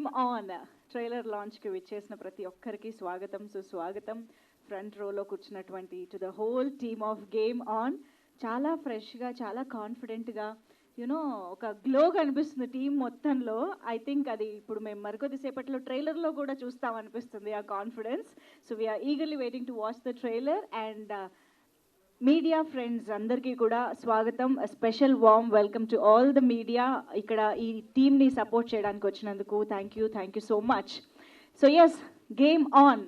Game on trailer లాంచ్కి విచ్చేసిన ప్రతి ఒక్కరికి స్వాగతం సుస్వాగతం. ఫ్రంట్ రోలో కూర్చున్నటువంటి to the whole team of game on. చాలా ఫ్రెష్గా, చాలా కాన్ఫిడెంట్గా, యూనో ఒక గ్లో కనిపిస్తుంది టీం మొత్తంలో. ఐ థింక్ అది ఇప్పుడు మేము మరికొద్దిసేపట్లో ట్రైలర్లో కూడా చూస్తాం అనిపిస్తుంది ఆ confidence. So we are eagerly waiting to watch the trailer. And media friends అందరికీ కూడా స్వాగతం. Special warm welcome to all the media. ఇక్కడ ఈ టీమ్ని సపోర్ట్ చేయడానికి వచ్చినందుకు thank you so much. So yes, game on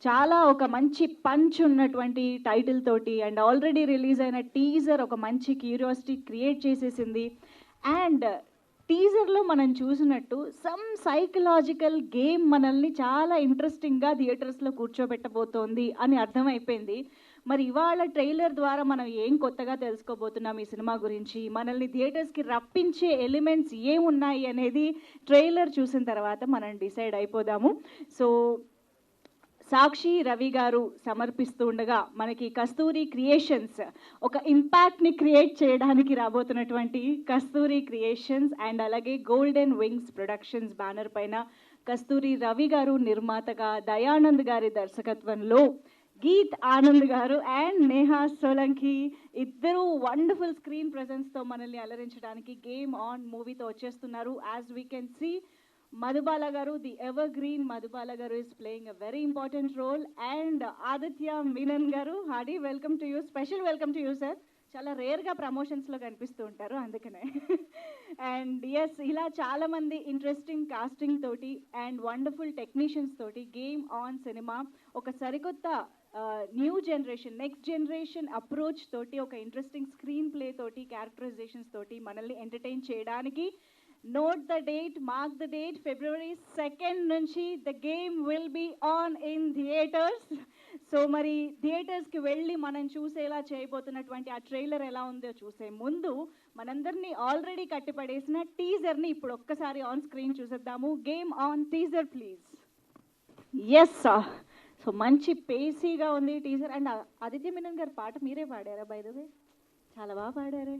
చాలా ఒక మంచి పంచ్ ఉన్నటువంటి టైటిల్ తోటి అండ్ ఆల్రెడీ రిలీజ్ అయిన టీజర్ ఒక మంచి క్యూరియాసిటీ క్రియేట్ చేసేసింది. అండ్ టీజర్లో మనం చూసినట్టు సమ్ సైకలాజికల్ గేమ్ మనల్ని చాలా ఇంట్రెస్టింగ్గా థియేటర్స్లో కూర్చోబెట్టబోతోంది అని అర్థమైపోయింది. మరి ఇవాళ ట్రైలర్ ద్వారా మనం ఏం కొత్తగా తెలుసుకోబోతున్నాం ఈ సినిమా గురించి, మనల్ని థియేటర్స్కి రప్పించే ఎలిమెంట్స్ ఏమున్నాయి అనేది ట్రైలర్ చూసిన తర్వాత మనం డిసైడ్ అయిపోదాము. సో సాక్షి రవి గారు సమర్పిస్తూ ఉండగా మనకి కస్తూరి క్రియేషన్స్ ఒక ఇంపాక్ట్ని క్రియేట్ చేయడానికి రాబోతున్నటువంటి కస్తూరి క్రియేషన్స్ అండ్ అలాగే గోల్డెన్ వింగ్స్ ప్రొడక్షన్స్ బ్యానర్ పైన కస్తూరి రవి గారు నిర్మాతగా, దయానంద్ గారి దర్శకత్వంలో గీత్ ఆనంద్ గారు అండ్ నేహా సోలంకి ఇద్దరు వండర్ఫుల్ స్క్రీన్ ప్రెజెన్స్తో మనల్ని అలరించడానికి గేమ్ ఆన్ మూవీతో వచ్చేస్తున్నారు. As we can see, Madhubala garu, the evergreen Madhubala garu is playing a very important role. And Aditya Menon garu, hearty welcome to you, special welcome to you sir. చాలా రేర్గా ప్రమోషన్స్లో కనిపిస్తూ ఉంటారు అందుకనే. అండ్ ఎస్, ఇలా చాలామంది ఇంట్రెస్టింగ్ కాస్టింగ్ తోటి అండ్ వండర్ఫుల్ టెక్నీషియన్స్ తోటి గేమ్ ఆన్ సినిమా ఒక సరికొత్త new generation, next generation approach తోటి ఒక ఇంట్రెస్టింగ్ స్క్రీన్ ప్లే తోటి, క్యారెక్టరైజేషన్స్ తోటి మనల్ని ఎంటర్టైన్ చేయడానికి note the date, mark the date, February 2nd నుంచి the game will be on in theatres. So మరి థియేటర్స్కి వెళ్ళి మనం చూసేలా చేయబోతున్నటువంటి ఆ ట్రైలర్ ఎలా ఉందో చూసే ముందు మనందరినీ ఆల్రెడీ కట్టిపడేసిన టీజర్ని ఇప్పుడు ఒక్కసారి ఆన్ స్క్రీన్ చూసేద్దాము. Game on teaser please. Yes, so మంచి పేసీగా ఉంది టీజర్. అండ్ ఆదిత్య మీనన్ గారి పాట మీరే పాడారా బై ద వే? చాలా బాగా పాడారే.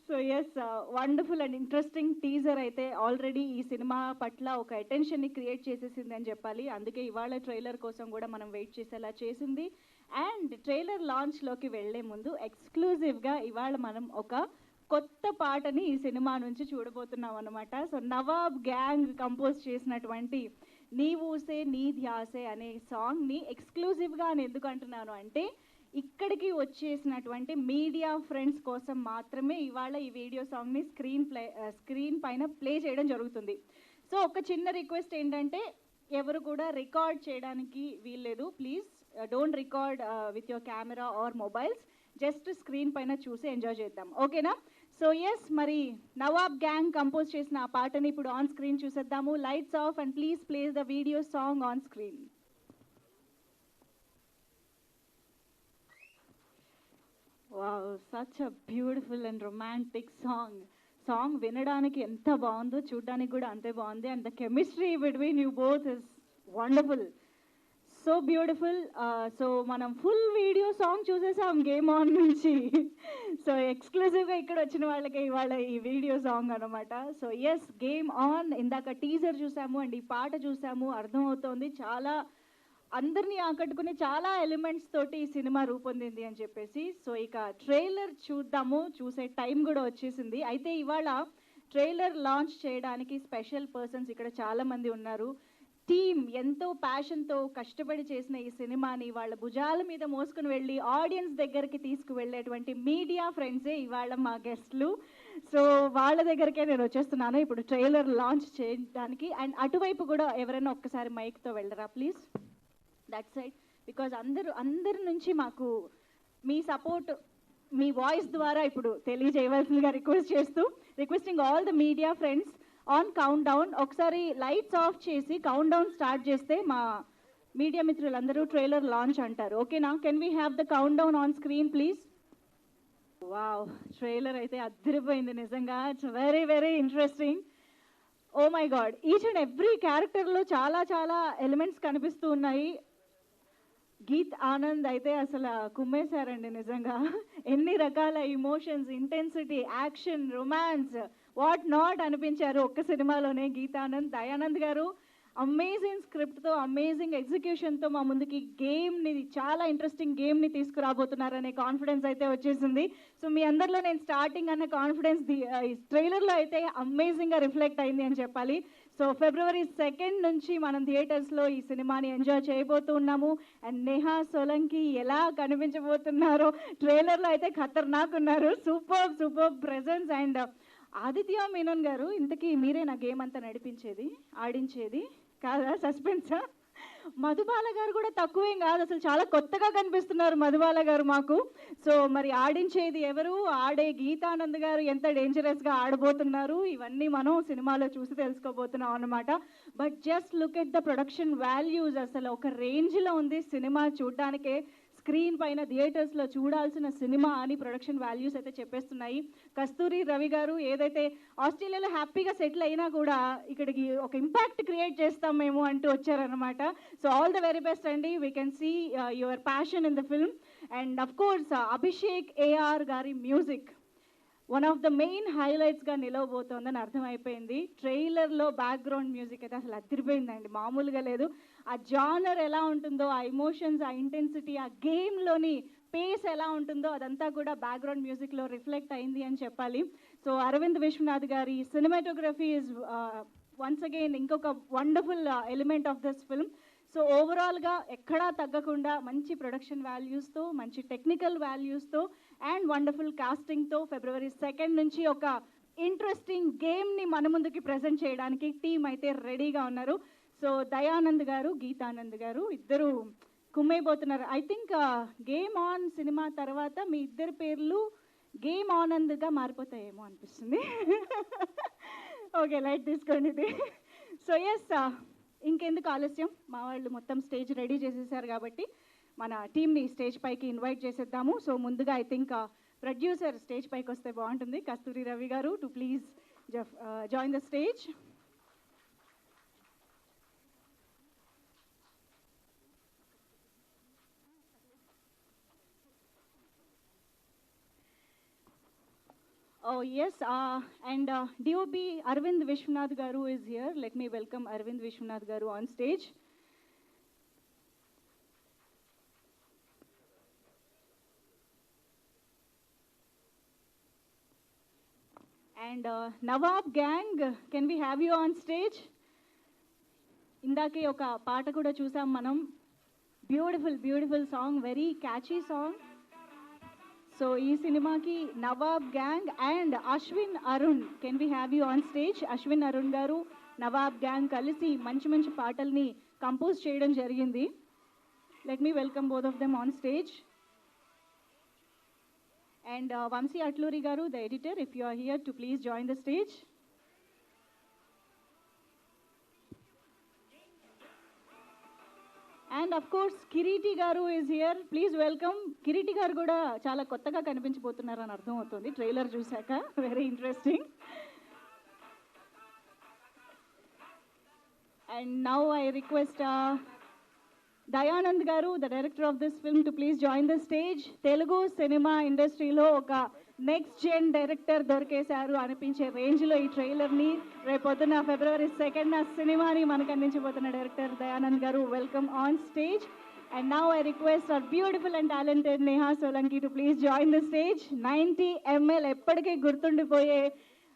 So yes, wonderful and interesting teaser అయితే ఆల్రెడీ ఈ సినిమా పట్ల ఒక అటెన్షన్ని క్రియేట్ చేసేసింది అని చెప్పాలి. అందుకే ఇవాళ ట్రైలర్ కోసం కూడా మనం వెయిట్ చేసేలా చేసింది. అండ్ ట్రైలర్ లాంచ్లోకి వెళ్లే ముందు ఎక్స్క్లూజివ్గా ఇవాళ మనం ఒక కొత్త పాటని ఈ సినిమా నుంచి చూడబోతున్నాం అనమాట. సో నవాబ్ గ్యాంగ్ కంపోజ్ చేసినటువంటి నీ ఊసే నీ ధ్యాసే అనే సాంగ్ని ఎక్స్క్లూజివ్గా అని ఎందుకు అంటున్నాను అంటే, ఇక్కడికి వచ్చేసినటువంటి మీడియా ఫ్రెండ్స్ కోసం మాత్రమే ఇవాళ ఈ వీడియో సాంగ్ని స్క్రీన్ పైన ప్లే చేయడం జరుగుతుంది. సో ఒక చిన్న రిక్వెస్ట్ ఏంటంటే, ఎవరు కూడా రికార్డ్ చేయడానికి వీల్లేదు. Please don't record with your camera or mobiles. Just screen పైన చూసి ఎంజాయ్ చేద్దాం, ఓకేనా? సో ఎస్, మరి నవాబ్ గ్యాంగ్ కంపోజ్ చేసిన ఆ పాటని ఇప్పుడు ఆన్ స్క్రీన్ చూసేద్దాము. Lights off and please place the video song on screen. Wow, such a beautiful and romantic song వినడానికి ఎంత బాగుందో చూడడానికి కూడా అంతే బాగుంది. And the chemistry between you both is wonderful, so beautiful. So మనం ఫుల్ వీడియో సాంగ్ చూసేసాం game on నుంచి. సో ఎక్స్క్లూజివ్గా ఇక్కడ వచ్చిన వాళ్ళకి ఇవాళ ఈ వీడియో సాంగ్ అనమాట. So yes, game on. ఇందాక టీజర్ చూసాము అండ్ ఈ పాట చూసాము, అర్థమవుతోంది చాలా అందరినీ ఆకట్టుకునే చాలా ఎలిమెంట్స్ తోటి ఈ సినిమా రూపొందింది అని చెప్పేసి. సో ఇక ట్రైలర్ చూద్దాము, చూసే టైం కూడా వచ్చేసింది. అయితే ఇవాళ ట్రైలర్ లాంచ్ చేయడానికి స్పెషల్ పర్సన్స్ ఇక్కడ చాలామంది ఉన్నారు. టీమ్ ఎంతో ప్యాషన్తో కష్టపడి చేసిన ఈ సినిమాని వాళ్ళ భుజాల మీద మోసుకుని వెళ్ళి ఆడియన్స్ దగ్గరికి తీసుకువెళ్ళేటువంటి మీడియా ఫ్రెండ్సే ఇవాళ మా గెస్ట్లు. సో వాళ్ళ దగ్గరికే నేను వచ్చేస్తున్నాను ఇప్పుడు ట్రైలర్ లాంచ్ చేయడానికి. అండ్ అటువైపు కూడా ఎవరైనా ఒక్కసారి మైక్తో వెళ్ళరా ప్లీజ్, దట్ సైడ్. బికాజ్ అందరి నుంచి మాకు మీ సపోర్ట్ మీ వాయిస్ ద్వారా ఇప్పుడు తెలియజేయవలసిందిగా requesting all the media friends on countdown. ఒకసారి లైట్స్ ఆఫ్ చేసి కౌంట్ డౌన్ స్టార్ట్ చేస్తే మా మీడియా మిత్రులందరూ ట్రైలర్ లాంచ్ అంటారు, ఓకేనా? Can we have the countdown on screen please? Wow, trailer అయితే అదిరిపోయింది నిజంగా. It's very very interesting. Oh my god, each and every క్యారెక్టర్లో చాలా చాలా ఎలిమెంట్స్ కనిపిస్తూ ఉన్నాయి. గీత్ ఆనంద్ అయితే అసలు కుమ్మేశారండి నిజంగా. ఎన్ని రకాల emotions, intensity, action, romance, what not అనిపించారు ఒక్క సినిమాలోనే. గీతానంద్, దయానంద్ గారు అమేజింగ్ స్క్రిప్ట్తో, అమేజింగ్ ఎగ్జిక్యూషన్తో మా ముందుకి గేమ్ని, చాలా ఇంట్రెస్టింగ్ గేమ్ని తీసుకురాబోతున్నారనే కాన్ఫిడెన్స్ అయితే వచ్చేసింది. సో మీ అందరిలో నేను స్టార్టింగ్ అన్న కాన్ఫిడెన్స్ ట్రైలర్లో అయితే అమేజింగ్గా రిఫ్లెక్ట్ అయింది అని చెప్పాలి. సో February 2 నుంచి మనం థియేటర్స్లో ఈ సినిమాని ఎంజాయ్ చేయబోతూ ఉన్నాము. అండ్ నేహా సోలంకి ఎలా కనిపించబోతున్నారో ట్రైలర్లో అయితే ఖతర్నాక్ ఉన్నారు. Super presence. And Aditya Menon garu, ఇంతకీ మీరే నా గేమ్ అంతా నడిపించేది, ఆడించేది కాదా? సస్పెన్సా? మధుబాల గారు కూడా తక్కువేం కాదు, అసలు చాలా కొత్తగా కనిపిస్తున్నారు మధుబాల గారు మాకు. సో మరి ఆడించేది ఎవరు, ఆడే గీతానంద్ గారు ఎంత డేంజరస్గా ఆడబోతున్నారు, ఇవన్నీ మనం సినిమాలో చూసి తెలుసుకోబోతున్నాం అన్నమాట. But just look at the production values, అసలు ఒక రేంజ్లో ఉంది సినిమా. చూడడానికే స్క్రీన్ పైన థియేటర్స్లో చూడాల్సిన సినిమా అని ప్రొడక్షన్ వాల్యూస్ అయితే చెప్పేస్తున్నాయి. కస్తూరి రవి గారు ఏదైతే ఆస్ట్రేలియాలో హ్యాపీగా సెటిల్ అయినా కూడా ఇక్కడికి ఒక ఇంపాక్ట్ క్రియేట్ చేస్తాం మేము అంటూ వచ్చారనమాట. So all the very best అండి. We can see your passion in the film. And of course Abhishek AR garu music one of the main హైలైట్స్గా నిలవబోతోందని అర్థమైపోయింది. ట్రైలర్లో బ్యాక్గ్రౌండ్ మ్యూజిక్ అయితే అసలు అదిరిపోయిందండి, మామూలుగా లేదు. ఆ జానర్ ఎలా ఉంటుందో, ఆ ఎమోషన్స్, ఆ ఇంటెన్సిటీ, ఆ గేమ్లోని పేస్ ఎలా ఉంటుందో అదంతా కూడా బ్యాక్గ్రౌండ్ మ్యూజిక్లో రిఫ్లెక్ట్ అయింది అని చెప్పాలి. సో అరవింద్ విశ్వనాథ్ గారి సినిమాటోగ్రఫీ ఈజ్ వన్స్ అగైన్ ఇంకొక wonderful element of this film. So ఓవరాల్గా ఎక్కడా తగ్గకుండా మంచి ప్రొడక్షన్ వాల్యూస్తో, మంచి టెక్నికల్ వాల్యూస్తో అండ్ వండర్ఫుల్ కాస్టింగ్తో February 2 నుంచి ఒక ఇంట్రెస్టింగ్ గేమ్ని మన ముందుకి ప్రజెంట్ చేయడానికి టీం అయితే రెడీగా ఉన్నారు. సో దయానంద్ గారు, గీతానంద్ గారు ఇద్దరు కుమ్మైపోతున్నారు. I think game on cinema తర్వాత మీ ఇద్దరి పేర్లు గేమ్ ఆనంద్గా మారిపోతాయేమో అనిపిస్తుంది. ఓకే, లైట్ తీసుకోండి ఇది. సో ఎస్, ఇంకెందుకు ఆలస్యం, మా వాళ్ళు మొత్తం స్టేజ్ రెడీ చేసేసారు కాబట్టి మన టీమ్ని స్టేజ్ పైకి ఇన్వైట్ చేసేద్దాము. సో ముందుగా ఐ థింక్ ప్రొడ్యూసర్ స్టేజ్ పైకి వస్తే బాగుంటుంది. కస్తూరి Ravi garu to please join the stage. Oh yes, and DOP Arvind Vishwanath Garu is here. Let me welcome Arvind Vishwanath Garu on stage. And Nawab Gang, can we have you on stage? ఇందాకే ఒక పాట కూడా చూసాం మనం. Beautiful song, very catchy song. So ఈ సినిమాకి Nawab Gang and Ashwin Arun, can we have you on stage? Ashwin Arun garu, Nawab Gang కలిసి మంచి పాటల్ని కంపోజ్ చేయడం జరిగింది. Let me welcome both of them on stage. And Vamsi Atluri garu, the editor, if you are here to please join the stage. And of course Kireeti garu is here, please welcome. Kireeti garu కూడా చాలా కొత్తగా కనిపించబోతున్నారని అర్థం అవుతుంది ట్రైలర్ చూశాక, very interesting. And now I request Dayanand garu, the director of this film, to please join the stage. Telugu cinema ఇండస్ట్రీలో ఒక next gen director దొరికేశారు అనిపించే రేంజ్లో ఈ ట్రైలర్ని రేపొద్దున February 2 సినిమాని మనకు అందించబోతున్న డైరెక్టర్ దయానంద్ గారు, welcome on stage. And now I request our beautiful and talented Neha Solanki to please join the stage. 90 ml ఎప్పటికీ గుర్తుండిపోయే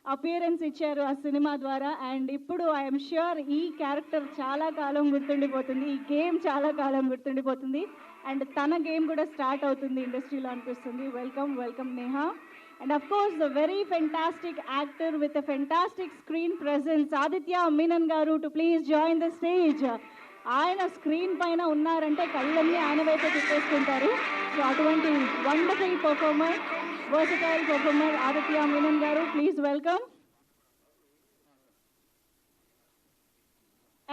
అపియరెన్స్ ఇచ్చారు ఆ సినిమా ద్వారా. అండ్ ఇప్పుడు ఐఎమ్ ష్యూర్ ఈ క్యారెక్టర్ చాలా కాలం గుర్తుండిపోతుంది, ఈ గేమ్ చాలా కాలం గుర్తుండిపోతుంది. అండ్ తన గేమ్ కూడా స్టార్ట్ అవుతుంది ఇండస్ట్రీలో అనిపిస్తుంది. Welcome Neha. And of course, the very fantastic actor with a fantastic screen presence, Aditya Menon Garu, to please join the stage. ఆయన స్క్రీన్ పైన ఉన్నారంటే కళ్ళన్నీ ఆయన వైపే తిప్పేసుకుంటారు. సో అటువంటి wonderful performer, versatile performer Aditya Menon garu, please welcome.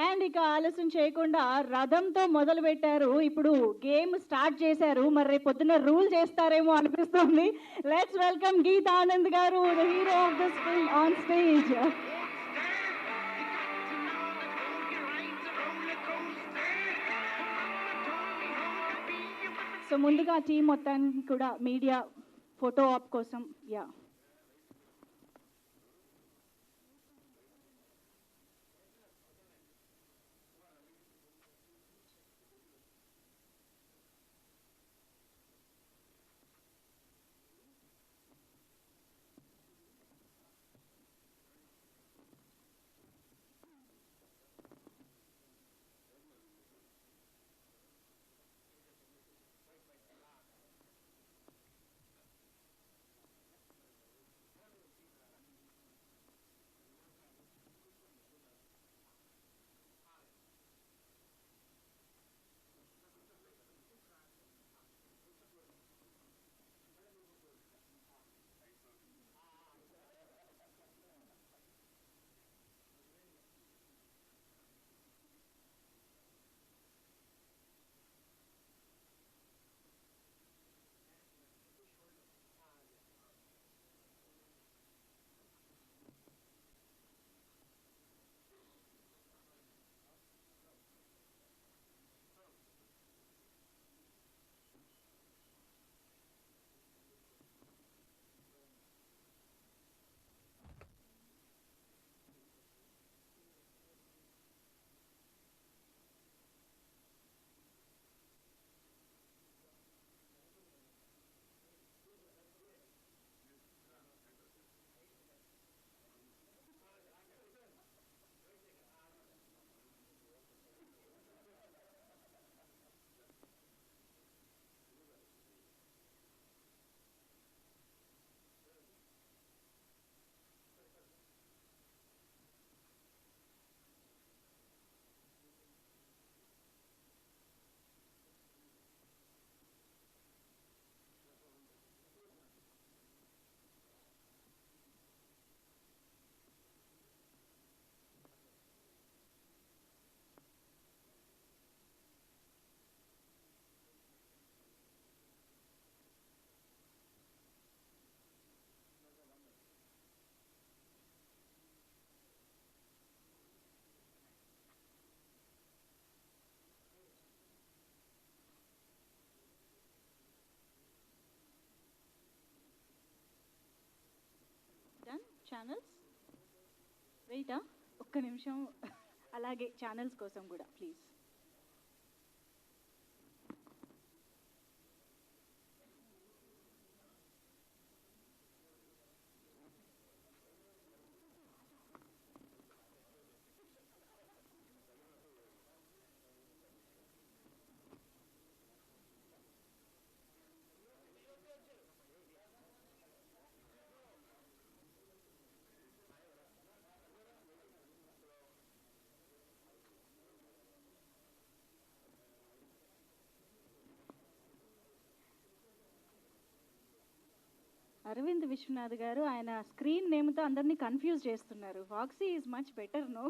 And ఇక ఆలస్యం చేయకుండా రథంతో మొదలు పెట్టారు, ఇప్పుడు గేమ్ స్టార్ట్ చేశారు. మరి రేపు పొద్దున్న రూల్ చేస్తారేమో అనిపిస్తుంది. లెట్స్ వెల్కమ్ గీతానంద్ గారు, the hero of this film, on stage. So ముందుగా టీం మొత్తానికి కూడా మీడియా ఫోటో ఆప్ కోసం, యా ఛానల్స్ వెయిటా ఒక్క నిమిషం అలాగే ఛానల్స్ కోసం కూడా ప్లీజ్. అరవింద్ విశ్వనాథ్ గారు ఆయన స్క్రీన్ నేమ్తో అందరినీ కన్ఫ్యూజ్ చేస్తున్నారు. Foxy is much better no.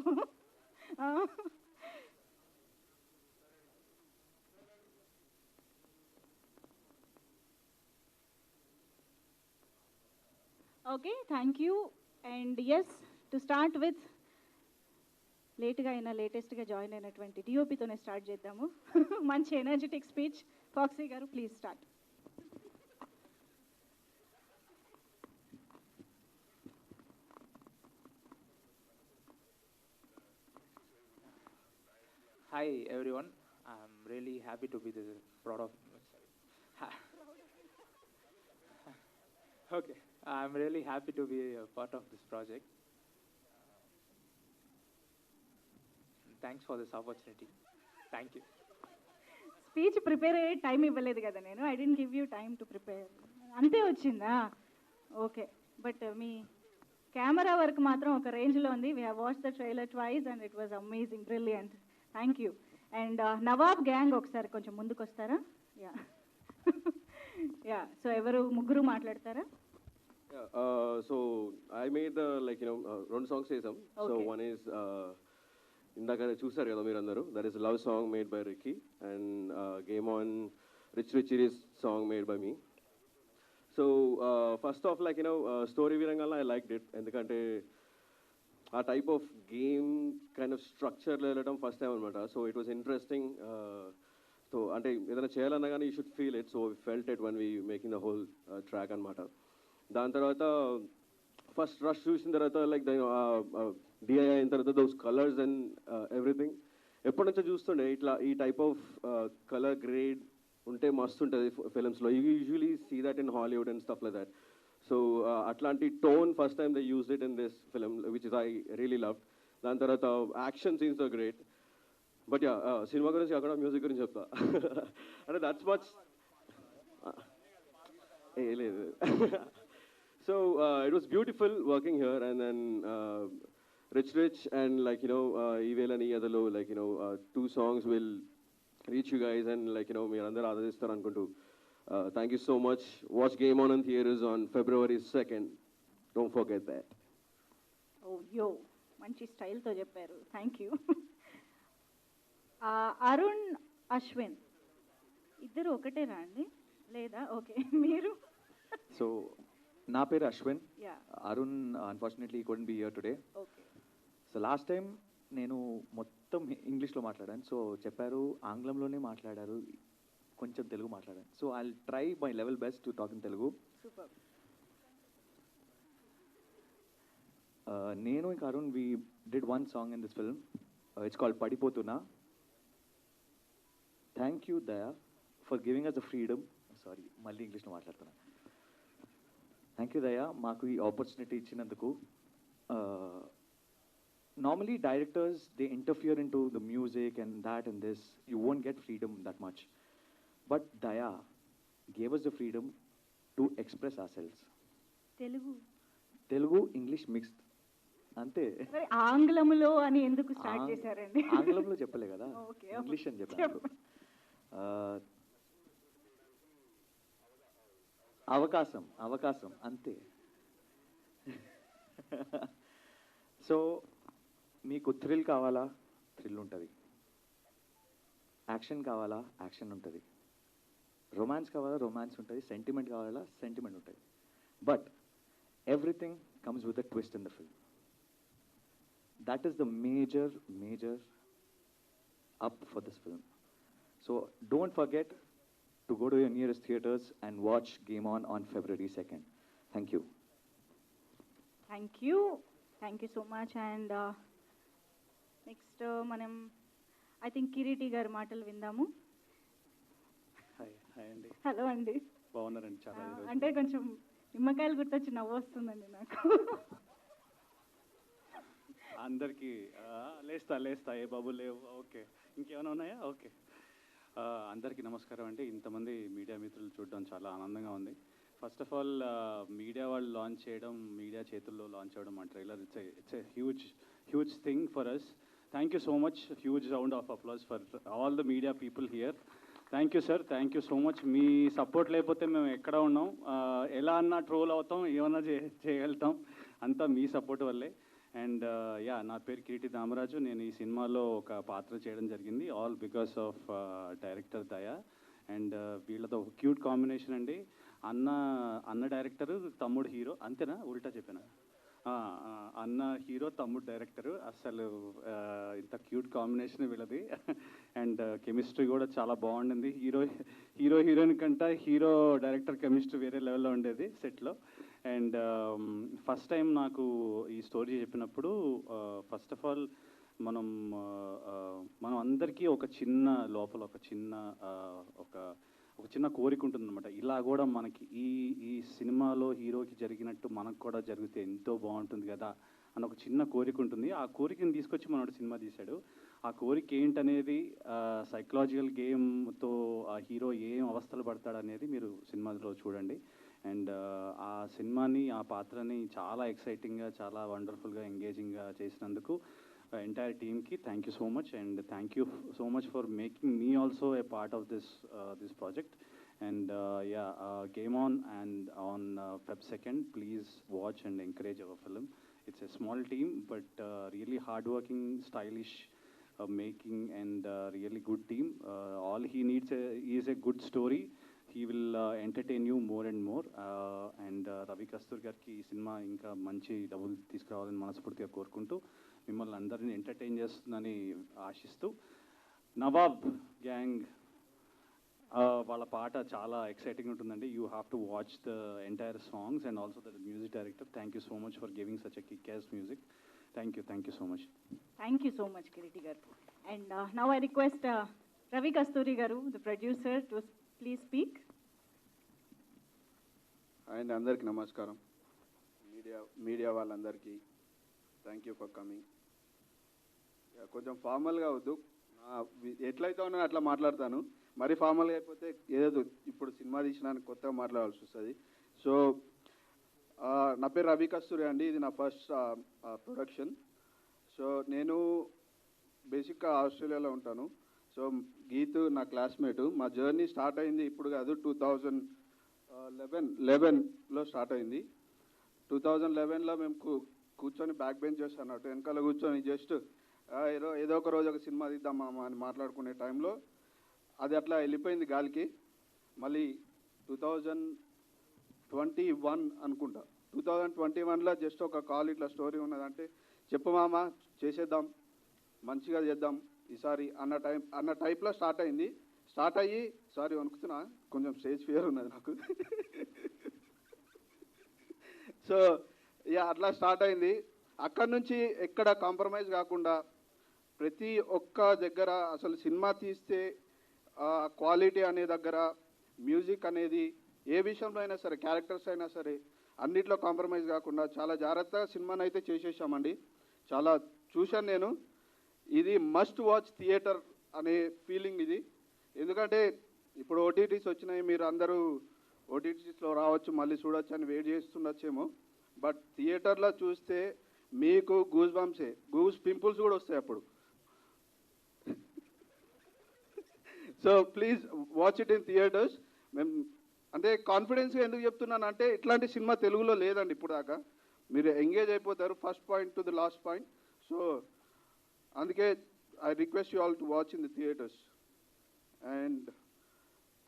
Okay, thank you. And yes, to start with లేట్గా అయినా లేటెస్ట్గా జాయిన్ అయినటువంటి డిఓపితోనే స్టార్ట్ చేద్దాము. మంచి energetic speech. Foxy garu please start. Hi everyone, I'm really happy to be the proud of. Okay, I'm really happy to be a part of this project. Thanks for this opportunity. Thank you. Speech prepare అయ్యే time ఇవ్వలేదు కదా నేను. I didn't give you time to prepare. అంతే వచ్చిందా? Okay, but me camera work మాత్రం ఒక రేంజ్లో ఉంది. We have watch the trailer twice and it was amazing, brilliant. Thank you. And Nawab gang ఒకసారి కొంచెం ముందుకు వస్తారా? యా యా, సో ఎవరు ముగ్గురు మాట్లాడతారా? So I made రెండు సాంగ్స్ చేసాం. సో వన్ ఈజ్ ఇందాక చూసారు కదా మీరు అందరూ, that is love song made by Ricky and game on rich rich is song made by me. So first of story విధంగా ఐ లైక్ ఇట్, ఎందుకంటే ఆ type of game kind of స్ట్రక్చర్లో వెళ్ళడం ఫస్ట్ టైం అనమాట. So it was interesting. So అంటే ఏదైనా చేయాలన్నా కానీ you should feel it. So felt it one we making the whole track అనమాట. దాని తర్వాత ఫస్ట్ రష్ చూసిన తర్వాత డిఐ అయిన తర్వాత దోస్ కలర్స్ అండ్ ఎవ్రీథింగ్ ఎప్పటి నుంచో చూస్తుండే ఇట్లా ఈ టైప్ ఆఫ్ కలర్ గ్రేడ్ ఉంటే మస్తు ఉంటుంది ఫిలిమ్స్లో. You usually see that in Hollywood and stuff like that. So అట్లాంటి tone first time they used it in this film, which is I really love. దాని తర్వాత action scenes are great. But yeah, cinema గురించి అక్కడ music గురించి చెప్తా. అంటే that's much లేదు. So it was beautiful working here. And then rich rich and ఈవేళని అదలో two songs will reach you guys and మీరు అందరూ ఆదరిస్తారు అనుకుంటూ. Thank you so much. Watch Game On in theaters on February 2nd. Don't forget that. Oh, yo. మంచి స్టైల్తో చెప్పారు. Thank you. Arun, Ashwin ఇద్దరు ఒకటేనా అండి? లేదా? ఓకే, మీరు? సో నా పేరు Ashwin. Yeah. Arun unfortunately couldn't be here today. Okay. So last time నేను మొత్తం ఇంగ్లీష్లో మాట్లాడాను. సో చెప్పారు ఆంగ్లంలోనే మాట్లాడారు, కొంచెం తెలుగు మాట్లాడాను. So I try my level best to talk in Telugu. Super. నేను ఇంకా Arun we did one song in this film. It's called పడిపోతున్నా. Thank you Daya for giving us the freedom. Sorry, మళ్ళీ ఇంగ్లీష్లో మాట్లాడుతున్నాను. థ్యాంక్ యూ దయా మాకు ఈ ఆపర్చునిటీ ఇచ్చినందుకు. Normally directors, they interfere into the music and that and this. You won't get freedom that much. But Daya gave us the freedom to express ourselves. Telugu, English mixed. Ante. ఆంగ్లంలో అని ఎందుకు start చేశారండి? ఆంగ్లంలో చెప్పలే కదా, English అని చెప్పాను. అవకాశం అంతే. సో మీకు థ్రిల్ కావాలా? థ్రిల్ ఉంటుంది. యాక్షన్ కావాలా? యాక్షన్ ఉంటుంది. రొమాన్స్ కావాలా? రొమాన్స్ ఉంటుంది. సెంటిమెంట్ కావాలా? సెంటిమెంట్ ఉంటుంది. But everything comes with a twist in the film. That is the major up for this film. So don't forget to go to your nearest theaters and watch Game On February 2nd. Thank you. Thank you so much. And next మనం I think Kireeti గారి మాటలు విందాము. Hi అండి, hello అండి. బాగున్నారండి? చాలా అంటే కొంచెం నిమ్మకాయలు గుర్తొచ్చి నవ్వు వస్తుందండి నాకు. అందరికీ లేస్తా ఏ బాబు లేవు. ఓకే, ఇంకేమైనా ఉన్నాయా? ఓకే, అందరికీ నమస్కారం అండి. ఇంతమంది మీడియా మిత్రులు చూడడం చాలా ఆనందంగా ఉంది. ఫస్ట్ ఆఫ్ ఆల్ మీడియా వాళ్ళు లాంచ్ చేయడం, మీడియా చేతుల్లో లాంచ్ అవ్వడం మా trailer it's a huge thing for us. Thank you so much. Huge round of applause for all the media people here. Thank you sir, thank you so much. మీ support లేకపోతే మేము ఎక్కడ ఉన్నాం, ఎలా అన్నా ట్రోల్ అవుతాం, ఏమన్నా చేయగలుగుతాం, అంతా మీ సపోర్ట్ వల్లే. అండ్ నా పేరు కిరీటి దామరాజు. నేను ఈ సినిమాలో ఒక పాత్ర చేయడం జరిగింది, ఆల్ బికాస్ ఆఫ్ డైరెక్టర్ దయా. అండ్ వీళ్ళతో ఒక క్యూట్ కాంబినేషన్ అండి. అన్న డైరెక్టరు, తమ్ముడు హీరో. అంతేనా? ఉల్టా చెప్పాను. అన్న హీరో, తమ్ముడు డైరెక్టరు. అసలు ఇంత క్యూట్ కాంబినేషన్ వీళ్ళది. అండ్ కెమిస్ట్రీ కూడా చాలా బాగుండింది. హీరోయిన్ కంటే హీరో డైరెక్టర్ కెమిస్ట్రీ వేరే లెవెల్లో ఉండేది సెట్లో. అండ్ ఫస్ట్ టైం నాకు ఈ స్టోరీ చెప్పినప్పుడు ఫస్ట్ ఆఫ్ ఆల్ మనం అందరికీ ఒక చిన్న లోపల ఒక చిన్న కోరిక ఉంటుందన్నమాట. ఇలా కూడా మనకి ఈ సినిమాలో హీరోకి జరిగినట్టు మనకు కూడా జరిగితే ఎంతో బాగుంటుంది కదా అని ఒక చిన్న కోరిక ఉంటుంది. ఆ కోరికని తీసుకొచ్చి మనోడు సినిమా తీశాడు. ఆ కోరిక ఏంటనేది, సైకలాజికల్ గేమ్తో ఆ హీరో ఏం అవస్థలు పడతాడనేది మీరు సినిమాలో చూడండి. అండ్ ఆ సినిమాని, ఆ పాత్రని చాలా ఎక్సైటింగ్గా, చాలా వండర్ఫుల్గా, ఎంగేజింగ్గా చేసినందుకు ఎంటైర్ టీమ్కి thank you so much. And thank you so much for making me also a part of this project. And Game On and on Feb 2nd, please watch and encourage our film. It's a small team, but really hardworking, stylish making, and really good team. All he needs is a good story. He will entertain you more and more. And Ravi Kastur గారికి ఈ cinema ఇంకా మంచి డబ్బులు తీసుకురావాలని మనస్ఫూర్తిగా కోరుకుంటూ, మిమ్మల్ని అందరినీ ఎంటర్టైన్ చేస్తుందని ఆశిస్తూ, నవాబ్ గ్యాంగ్ వాళ్ళ పాట చాలా ఎక్సైటింగ్ ఉంటుందండి. You have to watch the entire songs and also the music director. Thank you so much for giving such a kick-ass music. Thank you so much. Thank you so much Kiriti garu. And now I request Ravi Kasturi garu, the producer, to please speak. And అందరికీ నమస్కారం. Media వాళ్ళందరికీ thank you for coming. కొంచెం ఫార్మల్గా వద్దు, ఎట్లయితే ఉన్నా అట్లా మాట్లాడతాను. మరి ఫార్మల్గా అయిపోతే ఏదో ఇప్పుడు సినిమా తీసినానికి కొత్తగా మాట్లాడాల్సి వస్తుంది. సో నా పేరు రవి కస్తూరి అండి. ఇది నా ఫస్ట్ ప్రొడక్షన్. సో నేను బేసిక్గా ఆస్ట్రేలియాలో ఉంటాను. సో గీతు నా క్లాస్మేటు. మా జర్నీ స్టార్ట్ అయింది ఇప్పుడు కాదు, 2011లో స్టార్ట్ అయింది. 2011లో మేము కూర్చొని బ్యాక్ బెంచర్స్ అన్నట్టు వెనకాల కూర్చొని జస్ట్ ఏదో ఒక రోజు ఒక సినిమా తీద్దామా అని మాట్లాడుకునే టైంలో అది అట్లా వెళ్ళిపోయింది గాలికి. మళ్ళీ 2021 అనుకుంటా, 2021లో జస్ట్ ఒక కాల్ ఇట్లా స్టోరీ ఉన్నదంటే, చెప్పు మామ చేసేద్దాం, మంచిగా చేద్దాం ఈసారి అన్న టైప్లో స్టార్ట్ అయింది. స్టార్ట్ అయ్యి సారీ వణుకుతున్నా, కొంచెం స్టేజ్ ఫియర్ ఉన్నది నాకు. సో అట్లా స్టార్ట్ అయింది. అక్కడ నుంచి ఎక్కడ కాంప్రమైజ్ కాకుండా ప్రతి ఒక్క దగ్గర అసలు సినిమా తీస్తే క్వాలిటీ అనే దగ్గర, మ్యూజిక్ అనేది ఏ విషయంలో అయినా సరే, క్యారెక్టర్స్ అయినా సరే, అన్నిట్లో కాంప్రమైజ్ కాకుండా చాలా జాగ్రత్తగా సినిమాని అయితే చేసేసామండి. చాలా చూశాను నేను. ఇది మస్ట్ వాచ్ థియేటర్ అనే ఫీలింగ్ ఇది. ఎందుకంటే ఇప్పుడు ఓటీటీస్ వచ్చినాయి, మీరు అందరూ ఓటీటీస్లో రావచ్చు, మళ్ళీ చూడొచ్చు అని వెయిట్ చేస్తుండొచ్చేమో. బట్ థియేటర్లో చూస్తే మీకు గూస్ పింపుల్స్ కూడా వస్తాయి అప్పుడు. So please watch it in theatres. మేము అంటే కాన్ఫిడెన్స్గా ఎందుకు చెప్తున్నాను అంటే, ఇట్లాంటి సినిమా తెలుగులో లేదండి ఇప్పుడు దాకా. మీరు ఎంగేజ్ అయిపోతారు first point to the last point. So అందుకే I request you all to watch in the theatres. And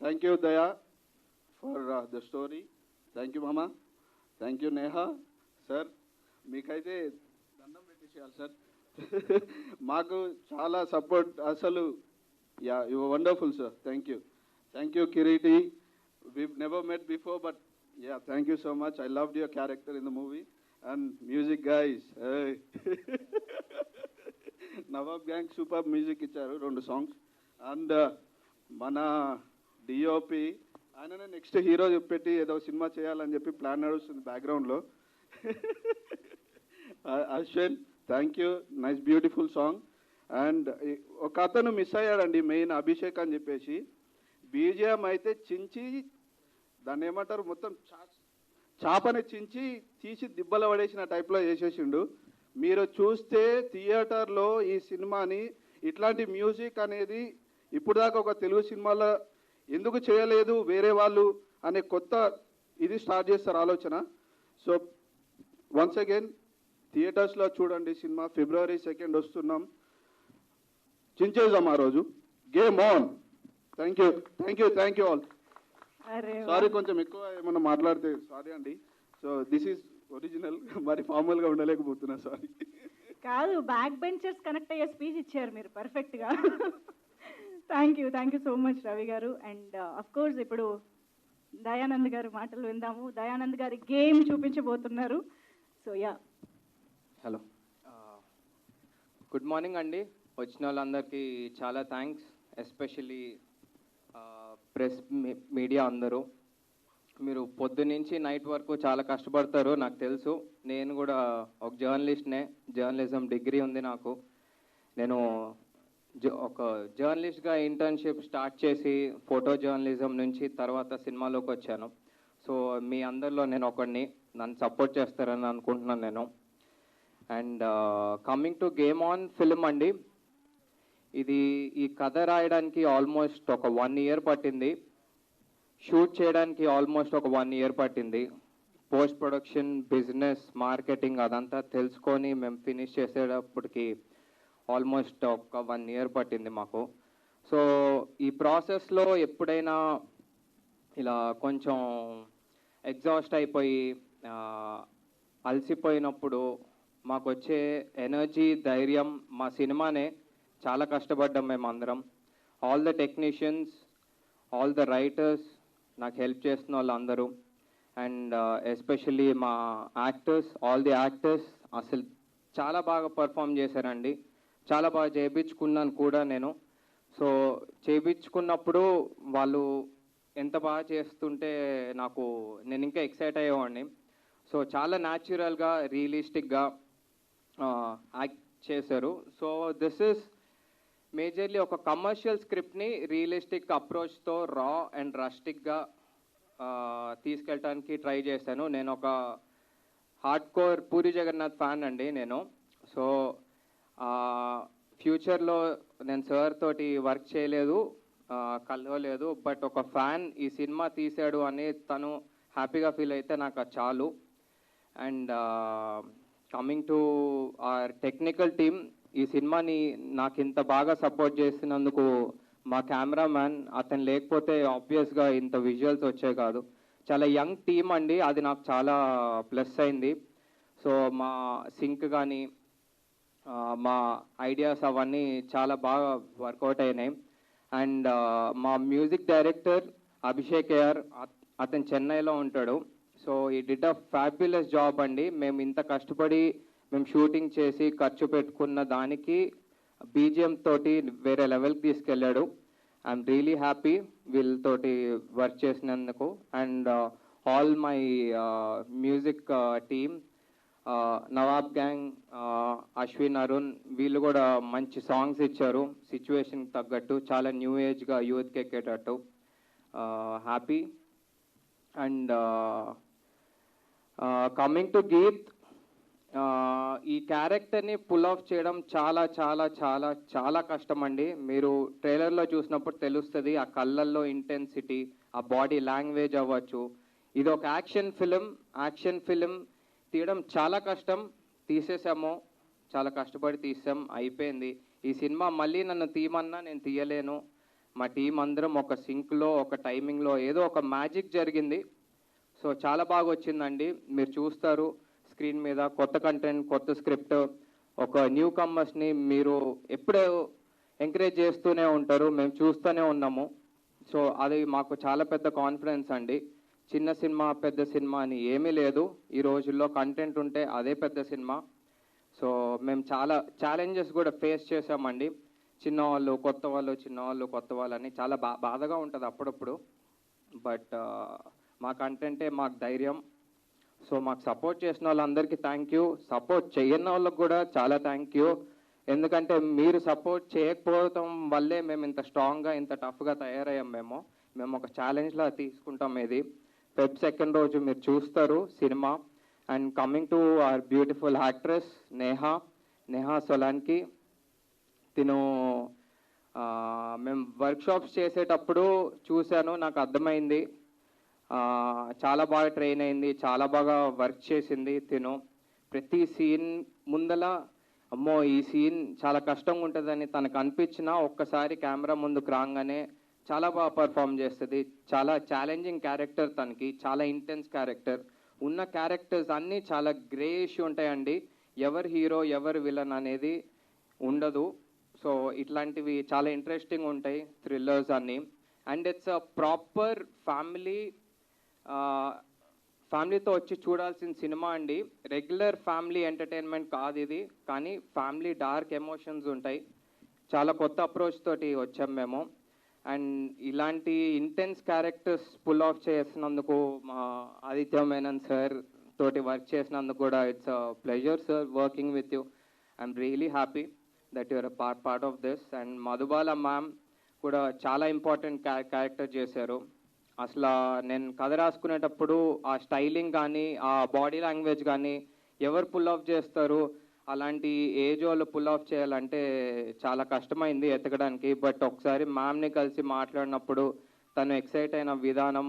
thank you Daya for the story. Thank you మామ. Thank you Neha sir. మీకైతే దండం పెట్టేసేయాలి సార్. మాకు చాలా సపోర్ట్ అసలు. You are wonderful sir. Thank you Kiriti. We've never met before, but thank you so much. I loved your character in the movie, and music guys Nawab gang super music ఇచ్చారు 2 songs. And మన DOP ఆయననే next hero పెట్టి ఏదో cinema చేయాలని చెప్పి plan నడుస్తుంది బ్యాక్గ్రౌండ్లో. Ashwin thank you, nice beautiful song. And ఒక అతను మిస్ అయ్యాడండి మెయిన్, అభిషేక్ అని చెప్పేసి. బీజిఎం అయితే చించి దాన్ని ఏమంటారు మొత్తం చాపని చించి తీసి దిబ్బల పడేసిన టైప్లో చేసేసిండు. మీరు చూస్తే థియేటర్లో ఈ సినిమాని ఇట్లాంటి మ్యూజిక్ అనేది ఇప్పుడు దాకా ఒక తెలుగు సినిమాలో ఎందుకు చేయలేదు వేరే వాళ్ళు అనే కొత్త ఇది స్టార్ట్ చేస్తారు ఆలోచన. సో వన్స్ అగైన్ థియేటర్స్లో చూడండి సినిమా. February 2 వస్తున్నాం, చించేద్దాం ఆ రోజు. Game on. Thank you, thank you, thank you all. Sorry కొంచెం ఎక్కువ ఏమన్నా మాట్లాడితే సారీ అండి. సో దిస్ ఈజ్ ఒరిజినల్, మరి ఫార్మల్గా ఉండలేకపోతున్నా, సారీ. కాదు, బ్యాక్ బెంచర్స్ కనెక్ట్ అయ్యే స్పీచ్ ఇచ్చారు మీరు పర్ఫెక్ట్గా. Thank you so much Ravi garu. And of course ఇప్పుడు దయానంద్ గారు మాటలు విందాము. దయానంద్ గారి గేమ్ చూపించబోతున్నారు. So ya, hello, good morning అండి. వచ్చిన వాళ్ళందరికీ చాలా థ్యాంక్స్, ఎస్పెషల్లీ ప్రెస్ మీడియా అందరూ. మీరు పొద్దున్నుంచి నైట్ వరకు చాలా కష్టపడతారు, నాకు తెలుసు. నేను కూడా ఒక జర్నలిస్ట్నే, జర్నలిజం డిగ్రీ ఉంది నాకు. నేను ఒక జర్నలిస్ట్గా ఇంటర్న్షిప్ స్టార్ట్ చేసి ఫోటో జర్నలిజం నుంచి తర్వాత సినిమాలోకి వచ్చాను. సో మీ అందరిలో నేను ఒకడిని, నన్ను సపోర్ట్ చేస్తారని అనుకుంటున్నాను నేను. And coming to game on film అండి, ఈ కథ రాయడానికి ఆల్మోస్ట్ ఒక 1 year పట్టింది. షూట్ చేయడానికి ఆల్మోస్ట్ ఒక 1 year పట్టింది. పోస్ట్ ప్రొడక్షన్, బిజినెస్, మార్కెటింగ్ అదంతా తెలుసుకొని మేము ఫినిష్ చేసేటప్పటికి ఆల్మోస్ట్ ఒక 1 year పట్టింది మాకు. సో ఈ ప్రాసెస్లో ఎప్పుడైనా ఇలా కొంచెం ఎగ్జాస్ట్ అయిపోయి అలసిపోయినప్పుడు మాకు వచ్చే ఎనర్జీ, ధైర్యం మా సినిమానే. చాలా కష్టపడ్డాం మేమందరం. All the technicians, all the writers, నాకు హెల్ప్ చేస్తున్న వాళ్ళందరూ. అండ్ ఎస్పెషల్లీ మా యాక్టర్స్, ఆల్ ది యాక్టర్స్ అసలు చాలా బాగా పర్ఫామ్ చేశారండి. చాలా బాగా చేయించుకున్నాను కూడా నేను. సో చేయించుకున్నప్పుడు వాళ్ళు ఎంత బాగా చేస్తుంటే నేను ఇంకా ఎక్సైట్ అయ్యేవాడిని. సో చాలా న్యాచురల్గా, రియలిస్టిక్గా యాక్ట్ చేశారు. సో దిస్ ఇస్ మేజర్లీ ఒక కమర్షియల్ స్క్రిప్ట్ని రియలిస్టిక్ అప్రోచ్తో రా అండ్ రస్టిక్గా తీసుకెళ్ళటానికి ట్రై చేశాను. నేను ఒక hardcore Puri Jagannath fan అండి నేను. సో ఫ్యూచర్లో నేను సార్ తోటి వర్క్ చేయలేదు, కలవలేదు, బట్ ఒక ఫ్యాన్ ఈ సినిమా తీశాడు అని తను హ్యాపీగా ఫీల్ అయితే నాకు అది చాలు. And coming to our technical team, ఈ సినిమాని నాకు ఇంత బాగా సపోర్ట్ చేసినందుకు మా కెమెరామ్యాన్, అతను లేకపోతే ఆబ్వియస్గా ఇంత విజువల్స్ వచ్చే కాదు. చాలా యంగ్ టీమ్ అండి, అది నాకు చాలా ప్లస్ అయింది. సో మా సింక్ కానీ మా ఐడియాస్ అవన్నీ చాలా బాగా వర్కౌట్ అయినాయి. అండ్ మా మ్యూజిక్ డైరెక్టర్ అభిషేక్ AR, అతను చెన్నైలో ఉంటాడు. సో ఈ డిడ్ అ ఫ్యాబ్యులస్ జాబ్ అండి. మేము ఇంత కష్టపడి మేము షూటింగ్ చేసి ఖర్చు పెట్టుకున్న దానికి బీజిఎం తోటి వేరే లెవెల్కి తీసుకెళ్ళాడు. ఐఎమ్ రియలీ హ్యాపీ వీళ్ళతోటి వర్క్ చేసినందుకు. And all my music team, Nawab gang, Ashwin, Arun, వీళ్ళు కూడా మంచి సాంగ్స్ ఇచ్చారు సిచ్యువేషన్కి తగ్గట్టు, చాలా న్యూ ఏజ్గా యూత్కి ఎక్కేటట్టు. Happy. And coming to Geet, ఈ క్యారెక్టర్ని పుల్ ఆఫ్ చేయడం చాలా చాలా చాలా చాలా కష్టం అండి. మీరు ట్రైలర్లో చూసినప్పుడు తెలుస్తుంది ఆ కళ్ళల్లో ఇంటెన్సిటీ, ఆ బాడీ లాంగ్వేజ్ అవ్వచ్చు. ఇది ఒక యాక్షన్ ఫిలిం తీయడం చాలా కష్టం. తీసేసాము, చాలా కష్టపడి తీసాం, అయిపోయింది. ఈ సినిమా మళ్ళీ నన్ను తీయమన్నా నేను తీయలేను. మా టీం అందరం ఒక సింక్లో, ఒక టైమింగ్లో ఏదో ఒక మ్యాజిక్ జరిగింది. సో చాలా బాగా వచ్చిందండి. మీరు చూస్తారు స్క్రీన్ మీద కొత్త కంటెంట్, కొత్త స్క్రిప్ట్, ఒక న్యూ కమర్స్ని మీరు ఎప్పుడూ ఎంకరేజ్ చేస్తూనే ఉంటారు, మేము చూస్తూనే ఉన్నాము. సో అది మాకు చాలా పెద్ద కాన్ఫిడెన్స్ అండి. చిన్న సినిమా పెద్ద సినిమా అని ఏమీ లేదు. ఈ రోజుల్లో కంటెంట్ ఉంటే అదే పెద్ద సినిమా. సో మేము చాలా ఛాలెంజెస్ కూడా ఫేస్ చేసామండి. చిన్నవాళ్ళు కొత్త వాళ్ళు, చిన్నవాళ్ళు కొత్త వాళ్ళు అని చాలా బాధగా ఉంటుంది అప్పుడప్పుడు. బట్ మా కంటెంటే మాకు ధైర్యం. సో మాకు సపోర్ట్ చేసిన వాళ్ళందరికీ థ్యాంక్ యూ. సపోర్ట్ చేయని వాళ్ళకి కూడా చాలా థ్యాంక్ యూ. ఎందుకంటే మీరు సపోర్ట్ చేయకపోవడం వల్లే మేము ఇంత స్ట్రాంగ్గా ఇంత టఫ్గా తయారయ్యాం. మేము ఒక ఛాలెంజ్లా తీసుకుంటాం. ఇది Feb 2 రోజు మీరు చూస్తారు సినిమా. And coming to our beautiful actress Neha Solanki. తిను మేము వర్క్షాప్స్ చేసేటప్పుడు చూశాను, నాకు అర్థమైంది. చాలా బాగా ట్రైన్ అయింది, చాలా బాగా వర్క్ చేసింది తిను. ప్రతి సీన్ ముందల అమ్మో ఈ సీన్ చాలా కష్టంగా ఉంటుందని తనకు అనిపించినా ఒక్కసారి కెమెరా ముందుకు రాగానే చాలా బాగా పర్ఫామ్ చేస్తుంది. చాలా ఛాలెంజింగ్ క్యారెక్టర్ తనకి, చాలా ఇంటెన్స్ క్యారెక్టర్. ఉన్న క్యారెక్టర్స్ అన్నీ చాలా గ్రేష్ ఉంటాయండి. ఎవరు హీరో ఎవరు విలన్ అనేది ఉండదు. సో ఇట్లాంటివి చాలా ఇంట్రెస్టింగ్ ఉంటాయి థ్రిల్లర్స్ అన్నీ. అండ్ ఇట్స్ అ ప్రాపర్ ఫ్యామిలీతో వచ్చి చూడాల్సిన సినిమా అండి. రెగ్యులర్ ఫ్యామిలీ ఎంటర్టైన్మెంట్ కాదు ఇది, కానీ ఫ్యామిలీ డార్క్ ఎమోషన్స్ ఉంటాయి. చాలా కొత్త అప్రోచ్ తోటి వచ్చాం మేము. అండ్ ఇలాంటి ఇంటెన్స్ క్యారెక్టర్స్ పుల్ ఆఫ్ చేసినందుకు మా ఆదిత్య మేనన్ సార్ తోటి వర్క్ చేసినందుకు కూడా it's a pleasure sir working with you. I'm really happy that your part of this. And Madhubala ma'am కూడా చాలా ఇంపార్టెంట్ క్యారెక్టర్ చేశారు. అసలు నేను కథ రాసుకునేటప్పుడు ఆ స్టైలింగ్ కానీ ఆ బాడీ లాంగ్వేజ్ కానీ ఎవరు పుల్ ఆఫ్ చేస్తారు, అలాంటి ఏజ్ వాళ్ళు పుల్ ఆఫ్ చేయాలంటే చాలా కష్టమైంది ఎతకడానికి. బట్ ఒకసారి మ్యామ్ని కలిసి మాట్లాడినప్పుడు తను ఎక్సైట్ అయిన విధానం,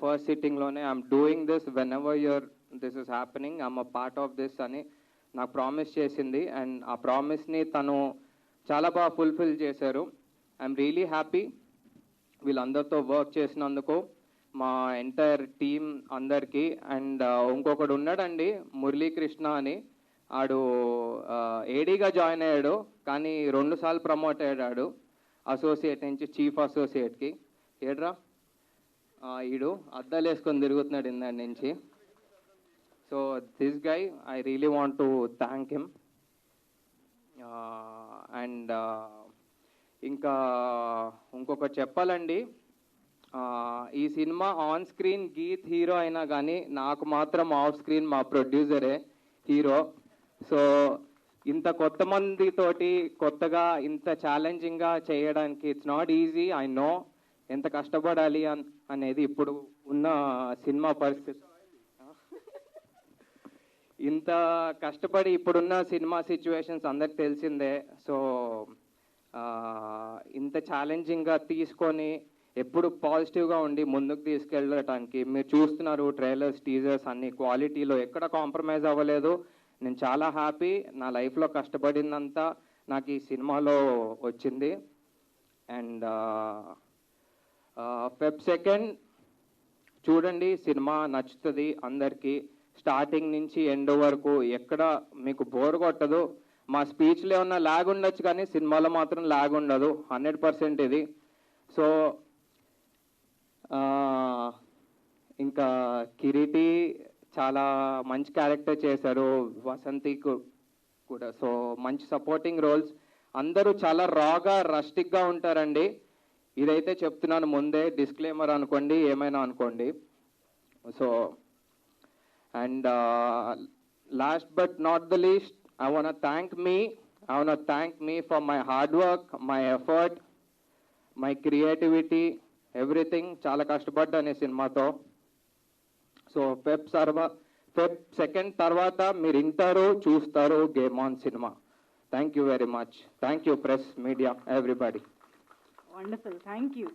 ఫస్ట్ సిట్టింగ్లోనే I'm doing this whenever this is happening, I'm a part of this అని నాకు ప్రామిస్ చేసింది. అండ్ ఆ ప్రామిస్ని తను చాలా బాగా ఫుల్ఫిల్ చేశారు. ఐఎమ్ రియలీ హ్యాపీ వీళ్ళందరితో వర్క్ చేసినందుకు, మా ఎంటైర్ టీమ్ అందరికీ. అండ్ ఇంకొకడు ఉన్నాడండి మురళీకృష్ణ అని, ఆడు ఏడీగా జాయిన్ అయ్యాడు, కానీ 2 సార్లు ప్రమోట్ అయ్యాడు అసోసియేట్ నుంచి చీఫ్ అసోసియేట్కి. ఏడ్రా ఈడు అద్దాలు వేసుకొని తిరుగుతున్నాడు ఇందాడి నుంచి. So this guy I really want to thank him. And ఇంకా ఇంకొకటి చెప్పాలండి, ఈ సినిమా ఆన్ స్క్రీన్ గీత్ హీరో అయినా కానీ నాకు మాత్రం ఆఫ్ స్క్రీన్ మా ప్రొడ్యూసరే హీరో. సో ఇంత కొత్త మందితోటి కొత్తగా ఇంత ఛాలెంజింగ్గా చేయడానికి it's not easy. I know ఎంత కష్టపడాలి అనేది ఇప్పుడు ఉన్న సినిమా పరిస్థితి. ఇంత కష్టపడి ఇప్పుడున్న సినిమా సిచ్యువేషన్స్ అందరికి తెలిసిందే. సో ఇంత ఛాలెంజింగ్గా తీసుకొని ఎప్పుడు పాజిటివ్గా ఉండి ముందుకు తీసుకెళ్ళటానికి మీరు చూస్తున్నారు ట్రైలర్స్ టీజర్స్ అన్ని క్వాలిటీలో ఎక్కడ కాంప్రమైజ్ అవ్వలేదు. నేను చాలా హ్యాపీ. నా లైఫ్లో కష్టపడిందంతా నాకు ఈ సినిమాలో వచ్చింది. అండ్ Feb 2 చూడండి, సినిమా నచ్చుతుంది అందరికీ. స్టార్టింగ్ నుంచి ఎండ్ వరకు ఎక్కడ మీకు బోర్ కొట్టదు. మా స్పీచ్లో ఏమన్నా ల్యాగ్ ఉండొచ్చు కానీ సినిమాలో మాత్రం ల్యాగ్ ఉండదు, 100% ఇది. సో ఇంకా కిరీటి చాలా మంచి క్యారెక్టర్ చేశారు, వసంతి కూడా. సో మంచి సపోర్టింగ్ రోల్స్. అందరూ చాలా రాగా రస్టిక్గా ఉంటారండి. ఇదైతే చెప్తున్నాను ముందే, డిస్క్లైమర్ అనుకోండి ఏమైనా అనుకోండి. So and last but not the least, I want to thank me for my hard work, my effort, my creativity, everything. చాలా కష్టపడ్డాను ఈ సినిమాతో. సో Feb 2 తర్వాత మీరు వింటారు చూస్తారు గేమ్ ఆన్ సినిమా. Thank you very much. Thank you press media everybody. Wonderful, thank you.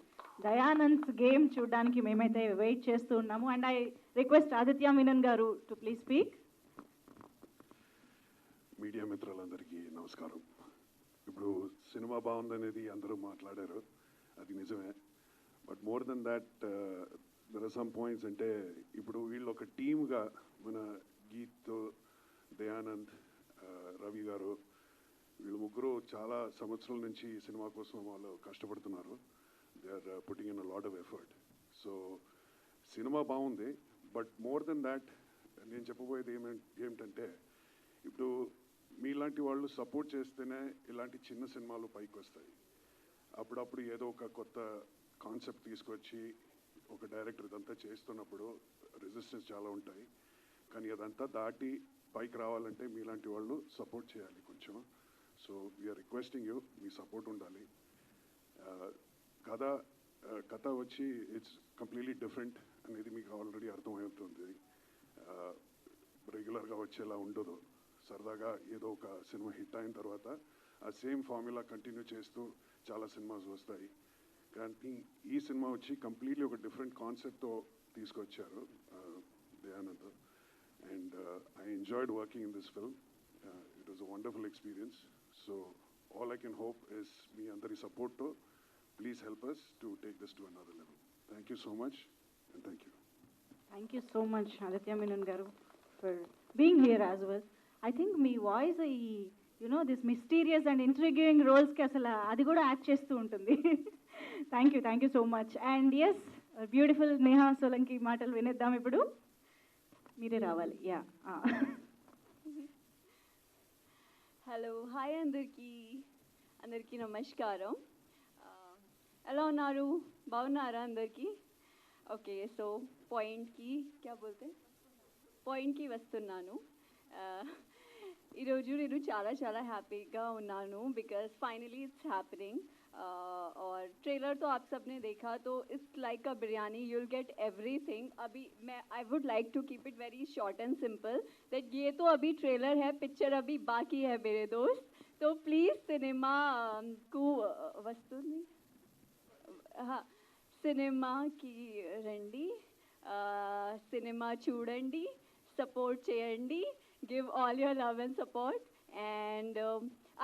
Dayanand game చూడడానికి మేమైతే వెయిట్ చేస్తూ ఉన్నాము. And I request Aditya Menon garu to please speak. Media మిత్రులందరికీ నమస్కారం. ఇప్పుడు సినిమా బాగుందనేది అందరూ మాట్లాడారు, అది నిజమే. But more than that there are some points. అంటే ఇప్పుడు వీళ్ళు ఒక టీమ్గా మన గీత్, దయానంద్, రవి గారు, వీళ్ళు ముగ్గురు చాలా సంవత్సరాల నుంచి ఈ సినిమా కోసం వాళ్ళు కష్టపడుతున్నారు. They are putting in a lot of effort. So సినిమా బాగుంది, బట్ మోర్ దెన్ దాట్ నేను చెప్పబోయేది ఏమిటంటే ఇప్పుడు మీలాంటి వాళ్ళు సపోర్ట్ చేస్తేనే ఇలాంటి చిన్న సినిమాలు పైకి వస్తాయి. అప్పుడప్పుడు ఏదో ఒక కొత్త కాన్సెప్ట్ తీసుకొచ్చి ఒక డైరెక్టర్ ఇదంతా చేస్తున్నప్పుడు రెసిస్టెన్స్ చాలా ఉంటాయి, కానీ అదంతా దాటి పైకి రావాలంటే మీలాంటి వాళ్ళు సపోర్ట్ చేయాలి కొంచెం. సో వీఆర్ రిక్వెస్టింగ్ యూ, మీ సపోర్ట్ ఉండాలి. కథ వచ్చి ఇట్స్ కంప్లీట్లీ డిఫరెంట్ అనేది మీకు ఆల్రెడీ అర్థమవుతుంది. రెగ్యులర్గా వచ్చేలా ఉండదు. సరదాగా ఏదో ఒక సినిమా హిట్ అయిన తర్వాత ఆ సేమ్ ఫార్ములా కంటిన్యూ చేస్తూ చాలా సినిమాస్ వస్తాయి. కానీ ఈ సినిమా వచ్చి కంప్లీట్లీ ఒక డిఫరెంట్ కాన్సెప్ట్తో తీసుకొచ్చారు Dayanand. And I enjoyed working in this film. It was a wonderful experience. So all I can hope is మీ అందరి సపోర్ట్తో please help us to take this to another level. Thank you so much, and thank you. Thank you so much, Aditya Menon garu, for being here as well. I think మీ voice ఈ this mysterious and intriguing రోల్స్కి అసలు అది కూడా act చేస్తూ ఉంటుంది. Thank you so much. And yes, beautiful Neha Solanki మాటలు వినేద్దాం ఇప్పుడు. మీరే రావాలి. యా, హలో, హాయ్ అందరికీ నమస్కారం. ఎలా ఉన్నారు? బాగున్నారా అందరికీ? ఓకే, సో పాయింట్కి వస్తున్నాను. ఈరోజు నేను చాలా హ్యాపీగా ఉన్నాను बिकॉज फाइनली इट्स हैपनिंग. और ट्रेलर तो आप सब ने देखा, तो it's like a biryani, you will get everything. अभी I would like to keep it very short and simple that ये तो अभी ट्रेलर है, पिक्चर अभी बाकी है मेरे दोस्त. तो प्लीज़ सिनेमा को वस्तुनी సినిమాకి రండి, సినిమా చూడండి, సపోర్ట్ చేయండి, give all your love and support. And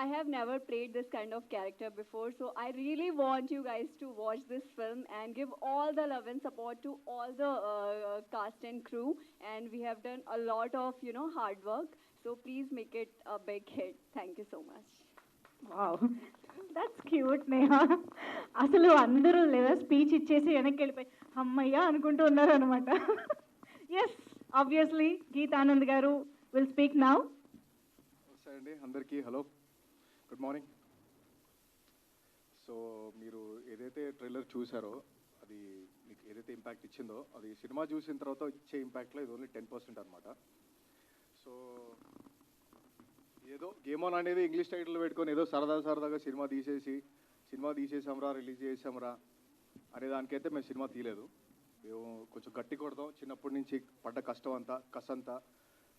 I have never played this kind of character before, so I really want you guys to watch this film and give all the love and support to all the cast and crew. And we have done a lot of hard work, so please make it a big hit. Thank you so much. Wow, that's cute Neha. అసలు అందరూ లేదా speech ఇచ్చేసి వెనక్కి వెళ్ళిపోయి అమ్మయ్య అనుకుంటూ ఉన్నారు అనమాట. ఎస్, ఆబ్వియస్లీ గీతానంద్ గారు విల్ స్పీక్ నౌ. అండి అందరికీ హలో, గుడ్ మార్నింగ్. సో మీరు ఏదైతే ట్రైలర్ చూసారో అది మీకు ఏదైతే ఇంపాక్ట్ ఇచ్చిందో అది సినిమా చూసిన తర్వాత ఇచ్చే ఇంపాక్ట్లో ఇది ఓన్లీ 10% అనమాట. సో ఏదో గేమ్ ఆన్ అనేది ఇంగ్లీష్ టైటిల్ పెట్టుకొని ఏదో సరదాగా సినిమా తీసేసాంరా, రిలీజ్ చేసాంరా అనే దానికైతే మేము సినిమా తీయలేదు. మేము కొంచెం గట్టి కొడతాం. చిన్నప్పటి నుంచి పడ్డ కష్టం అంతా, కసంతా,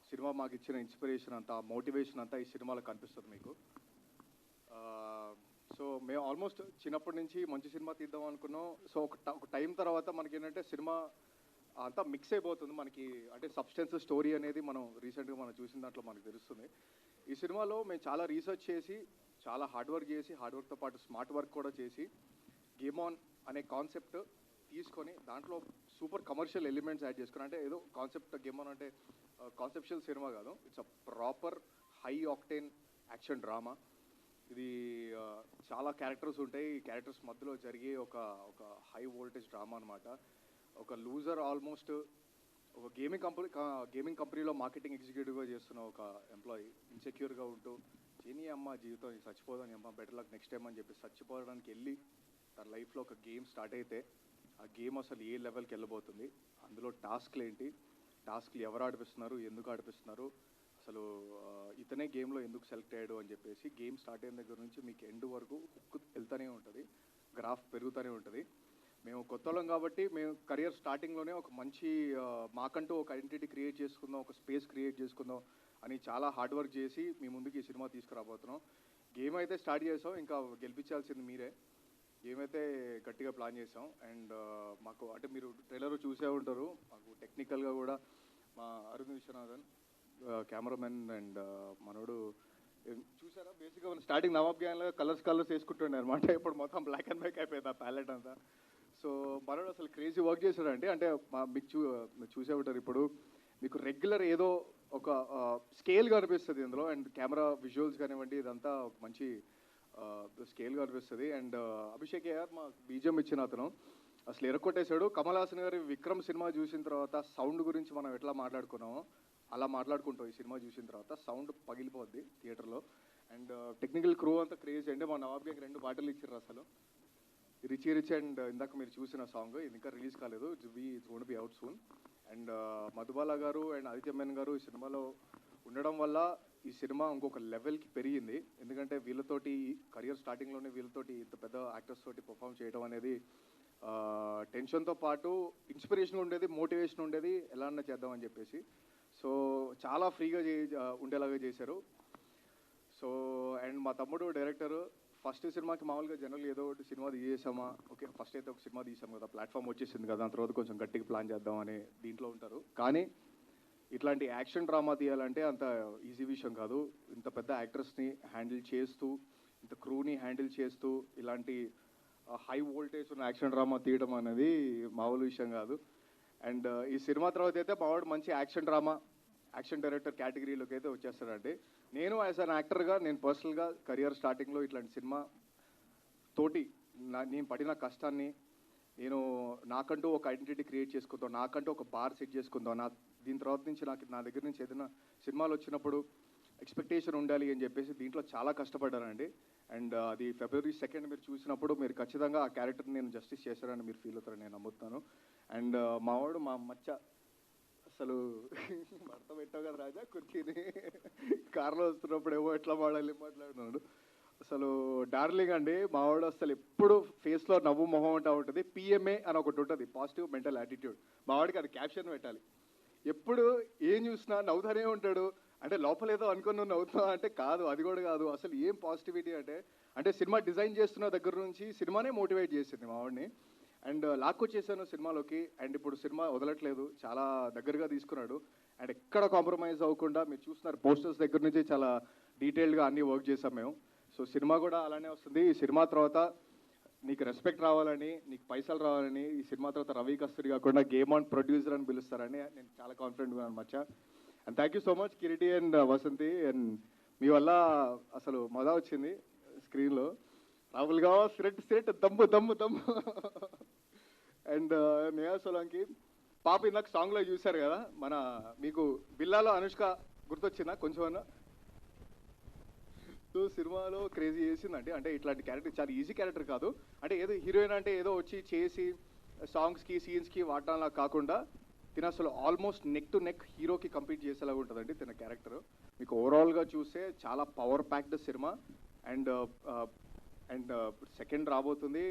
సినిమా మాకు ఇచ్చిన ఇన్స్పిరేషన్ అంతా, మోటివేషన్ అంతా ఈ సినిమాలో కనిపిస్తుంది మీకు. సో మేము ఆల్మోస్ట్ చిన్నప్పటి నుంచి మంచి సినిమా తీద్దాం అనుకున్నాం. సో ఒక టైం తర్వాత మనకి ఏంటంటే సినిమా అంతా మిక్స్ అయిపోతుంది మనకి. అంటే సబ్స్టెన్స్ స్టోరీ అనేది మనం రీసెంట్గా మనం చూసిన దాంట్లో మనకు తెలుస్తుంది. ఈ సినిమాలో మేము చాలా రీసెర్చ్ చేసి, చాలా హార్డ్ వర్క్తో పాటు స్మార్ట్ వర్క్ కూడా చేసి గేమ్ ఆన్ అనే కాన్సెప్ట్ తీసుకొని దాంట్లో సూపర్ కమర్షియల్ ఎలిమెంట్స్ యాడ్ చేసుకుని, అంటే ఏదో కాన్సెప్ట్ గేమ్ ఆన్ అంటే కాన్సెప్షువల్ సినిమా కాదు, it's a proper high octane action drama. ఇది చాలా క్యారెక్టర్స్ ఉంటాయి. ఈ క్యారెక్టర్స్ మధ్యలో జరిగే ఒక హై వోల్టేజ్ డ్రామా అనమాట. ఒక లూజర్, ఆల్మోస్ట్ ఒక గేమింగ్ కంపెనీలో మార్కెటింగ్ ఎగ్జిక్యూటివ్గా చేస్తున్న ఒక ఎంప్లాయీ ఇన్సెక్యూర్గా ఉంటూ చేని అమ్మ జీవితం చచ్చిపోదని అమ్మ బెటర్ లక్ నెక్స్ట్ టైం అని చెప్పి చచ్చిపోవడానికి వెళ్ళి తన లైఫ్లో ఒక గేమ్ స్టార్ట్ అయితే ఆ గేమ్ అసలు ఏ లెవెల్కి వెళ్ళబోతుంది, అందులో టాస్క్లు ఏంటి, టాస్క్లు ఎవరు ఆడిపిస్తున్నారు, ఎందుకు ఆడిపిస్తున్నారు, అసలు ఇతనే గేమ్లో ఎందుకు సెలెక్ట్ అయ్యాడు అని చెప్పేసి గేమ్ స్టార్ట్ అయిన దగ్గర నుంచి మీకు ఎండ్ వరకు హుక్ వెళ్తూనే ఉంటుంది, గ్రాఫ్ పెరుగుతూనే ఉంటుంది. మేము కొత్తలం కాబట్టి మేము కెరియర్ స్టార్టింగ్లోనే ఒక మంచి మాకంటూ ఒక ఐడెంటిటీ క్రియేట్ చేసుకుందాం, ఒక స్పేస్ క్రియేట్ చేసుకుందాం అని చాలా హార్డ్ వర్క్ చేసి మీ ముందుకి ఈ సినిమా తీసుకురాబోతున్నాం. గేమ్ అయితే స్టార్ట్ చేసాం, ఇంకా గెలిపించాల్సింది మీరే. గేమ్ అయితే గట్టిగా ప్లాన్ చేసాం. అండ్ మాకు అంటే మీరు ట్రైలర్ చూసే ఉంటారు, మాకు టెక్నికల్గా కూడా మా అరుణ్ విశ్వనాథన్ కెమెరామెన్ అండ్ మనోడు చూసారా, బేసిక్గా స్టార్టింగ్ నవాబ్ గ్యాంగ్లో కలర్స్ వేసుకుంటుండే అనమాట. ఇప్పుడు మొత్తం బ్లాక్ అండ్ వైట్ అయిపోయింది ఆ ప్యాలెట్ అంతా. సో మనోడు అసలు క్రేజీ వర్క్ చేశాడంటే, అంటే మీకు చూసే ఉంటారు ఇప్పుడు మీకు రెగ్యులర్ ఏదో ఒక స్కేల్గా అనిపిస్తుంది ఇందులో. అండ్ కెమెరా విజువల్స్ కానివ్వండి, ఇదంతా ఒక మంచి స్కేల్గా అనిపిస్తుంది. అండ్ అభిషేక్ ఏఆర్ మా బీజిఎం ఇచ్చిన అతను అసలు ఎరకొట్టేశాడు. కమల్ హాసన్ గారి విక్రమ్ సినిమా చూసిన తర్వాత సౌండ్ గురించి మనం ఎట్లా మాట్లాడుకున్నామో అలా మాట్లాడుకుంటాం. ఈ సినిమా చూసిన తర్వాత సౌండ్ పగిలిపోద్ది థియేటర్లో. అండ్ టెక్నికల్ క్రూ అంతా క్రేజీ అండి. మా నవాబ్ గారికి 2 పాటలు ఇచ్చారు అసలు. రిచ్ రిచ్ అండ్ ఇందాక మీరు చూసిన సాంగ్ ఇది ఇంకా రిలీజ్ కాలేదు, it's gonna be out soon. And Madhubala garu and Aditya Menon గారు ఈ సినిమాలో ఉండడం వల్ల ఈ సినిమా ఇంకొక లెవెల్కి పెరిగింది. ఎందుకంటే వీళ్ళతోటి కెరియర్ స్టార్టింగ్లోనే వీళ్ళతోటి ఇంత పెద్ద యాక్టర్స్ తోటి పర్ఫామ్ చేయడం అనేది టెన్షన్తో పాటు ఇన్స్పిరేషన్ ఉండేది, మోటివేషన్ ఉండేది, ఎలా అన్నా చేద్దామని చెప్పేసి. సో చాలా ఫ్రీగా ఉండేలాగా చేశారు. సో అండ్ మా తమ్ముడు డైరెక్టర్ ఫస్ట్ సినిమాకి మామూలుగా జనరల్ ఏదో ఒకటి సినిమా తీసేసామా, ఓకే ఫస్ట్ అయితే ఒక సినిమా తీసాం కదా, ప్లాట్ఫామ్ వచ్చేసింది కదా, దాని తర్వాత కొంచెం గట్టిగా ప్లాన్ చేద్దామని దీంట్లో ఉంటారు. కానీ ఇట్లాంటి యాక్షన్ డ్రామా తీయాలంటే అంత ఈజీ విషయం కాదు. ఇంత పెద్ద యాక్టర్స్ని హ్యాండిల్ చేస్తూ, ఇంత క్రూని హ్యాండిల్ చేస్తూ ఇలాంటి హై వోల్టేజ్ ఉన్న యాక్షన్ డ్రామా తీయడం అనేది మామూలు విషయం కాదు. అండ్ ఈ సినిమా తర్వాత అయితే మావాడు మంచి యాక్షన్ డ్రామా, యాక్షన్ డైరెక్టర్ కేటగిరీలోకి అయితే వచ్చేస్తాడండి. నేను యాజ్ అన్ యాక్టర్గా నేను పర్సనల్గా కెరియర్ స్టార్టింగ్లో ఇట్లాంటి సినిమా తోటి నేను పడిన కష్టాన్ని నేను నాకంటూ ఒక ఐడెంటిటీ క్రియేట్ చేసుకుందాం, నాకంటూ ఒక బార్ సెట్ చేసుకుందాం, దీని తర్వాత నుంచి నా దగ్గర నుంచి ఏదైనా సినిమాలు వచ్చినప్పుడు ఎక్స్పెక్టేషన్ ఉండాలి అని చెప్పేసి దీంట్లో చాలా కష్టపడ్డానండి. అండ్ అది February 2 మీరు చూసినప్పుడు మీరు ఖచ్చితంగా ఆ క్యారెక్టర్ని నేను జస్టిస్ చేశానని మీరు ఫీల్ అవుతారని నేను నమ్ముతాను. అండ్ మావాడు మా మచ్చ అసలు భర్త పెట్టావు కదా రాజా కుర్చీని, కార్లో వస్తున్నప్పుడు ఏమో ఎట్లా మాట్లాడుతున్నాడు. అసలు డార్లింగ్ అండి మావాడు. అసలు ఎప్పుడు ఫేస్లో నవ్వు మొహం అంటూ ఉంటుంది. PMA అని ఒకటి ఉంటుంది, పాజిటివ్ మెంటల్ యాటిట్యూడ్. మావాడికి అది క్యాప్షన్ పెట్టాలి. ఎప్పుడు ఏం చూసినా నవ్వుతానే ఉంటాడు. అంటే లోపల ఏదో అనుకుని నువ్వు నవ్వుతున్నావు అంటే కాదు, అది కూడా కాదు. అసలు ఏం పాజిటివిటీ అంటే సినిమా డిజైన్ చేస్తున్న దగ్గర నుంచి సినిమానే మోటివేట్ చేసింది మావాడిని. అండ్ లాక్కొచ్చేసాను సినిమాలోకి. అండ్ ఇప్పుడు సినిమా వదలట్లేదు, చాలా దగ్గరగా తీసుకున్నాడు. అండ్ ఎక్కడ కాంప్రమైజ్ అవ్వకుండా మీరు చూస్తున్నారు పోస్టర్స్ దగ్గర నుంచి చాలా డీటెయిల్డ్గా అన్నీ వర్క్ చేసాం మేము. సో సినిమా కూడా అలానే వస్తుంది. ఈ సినిమా తర్వాత నీకు రెస్పెక్ట్ రావాలని, నీకు పైసలు రావాలని, ఈ సినిమా తర్వాత రవి కస్తూరి కాకుండా గేమ్ ఆన్ ప్రొడ్యూసర్ అని పిలుస్తారని నేను చాలా కాన్ఫిడెంట్గా ఉన్నాను మచ్చా. And thank you so much Kiriti and Vasanthi. And మీ వల్ల అసలు మజా వచ్చింది స్క్రీన్లో. రాహుల్గా సిరెట్ దమ్ము దమ్ము దమ్ము. అండ్ నేహా సోలంకి పాప ఇందాక సాంగ్లో చూశారు కదా, మీకు బిల్లాలో అనుష్క గుర్తొచ్చిందా కొంచెం అన్నా? సో సినిమాలో క్రేజీ చేసిందండి. అంటే ఇట్లాంటి క్యారెక్టర్ చాలా ఈజీ క్యారెక్టర్ కాదు. అంటే ఏదో హీరోయిన్ అంటే ఏదో వచ్చి చేసి సాంగ్స్కి సీన్స్కి వాడటంలా కాకుండా తిన అసలు ఆల్మోస్ట్ నెక్ టు నెక్ హీరోకి కంపీట్ చేసేలాగా ఉంటుందండి తిన క్యారెక్టర్. మీకు ఓవరాల్గా చూస్తే చాలా power packed cinema. And second రాబోతుంది.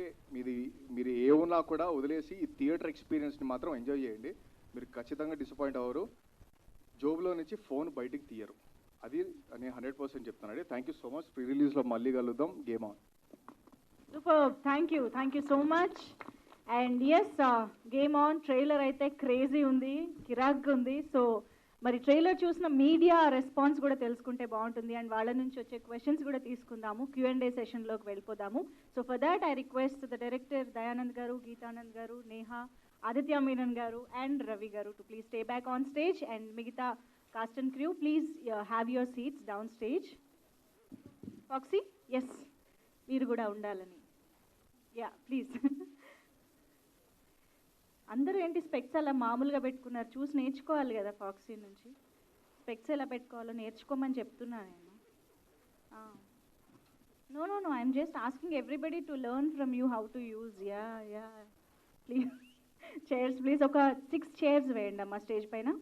మీరు ఏ ఉన్నా కూడా వదిలేసి ఈ థియేటర్ ఎక్స్పీరియన్స్ని మాత్రం ఎంజాయ్ చేయండి. మీరు ఖచ్చితంగా డిసప్పాయింట్ అవ్వరు. జోబులో నుంచి ఫోన్ బయటికి తీయరు. అది నేను 100% చెప్తానండి. Thank you so much. Pre రిలీజ్లో మళ్ళీ కలుద్దాం. Game on. Super, thank you so much. And yes, game on trailer అయితే క్రేజీ ఉంది, కిరాక్గా ఉంది. సో మరి ట్రైలర్ చూసిన మీడియా రెస్పాన్స్ కూడా తెలుసుకుంటే బాగుంటుంది. అండ్ వాళ్ళ నుంచి వచ్చే క్వశ్చన్స్ కూడా తీసుకుందాము. Q&A సెషన్లోకి వెళ్ళిపోదాము. So for that I request the director Dayanand గారు, గీతానంద్ గారు, నేహా, ఆదిత్య మీనన్ గారు and Ravi garu to please stay back on stage. And మిగతా cast and crew please have your seats down stage. Foxy, yes మీరు కూడా ఉండాలని. Yeah please. అందరూ ఏంటి స్పెక్స్ అలా మామూలుగా పెట్టుకున్నారు, చూసి నేర్చుకోవాలి కదా. ఫాక్సీ నుంచి స్పెక్స్ ఎలా పెట్టుకోవాలో నేర్చుకోమని చెప్తున్నా నేను. No I'm just asking everybody to learn from you how to use. Yeah please chairs please. ఒక 6 చైర్స్ వేయండి అమ్మా స్టేజ్ పైన.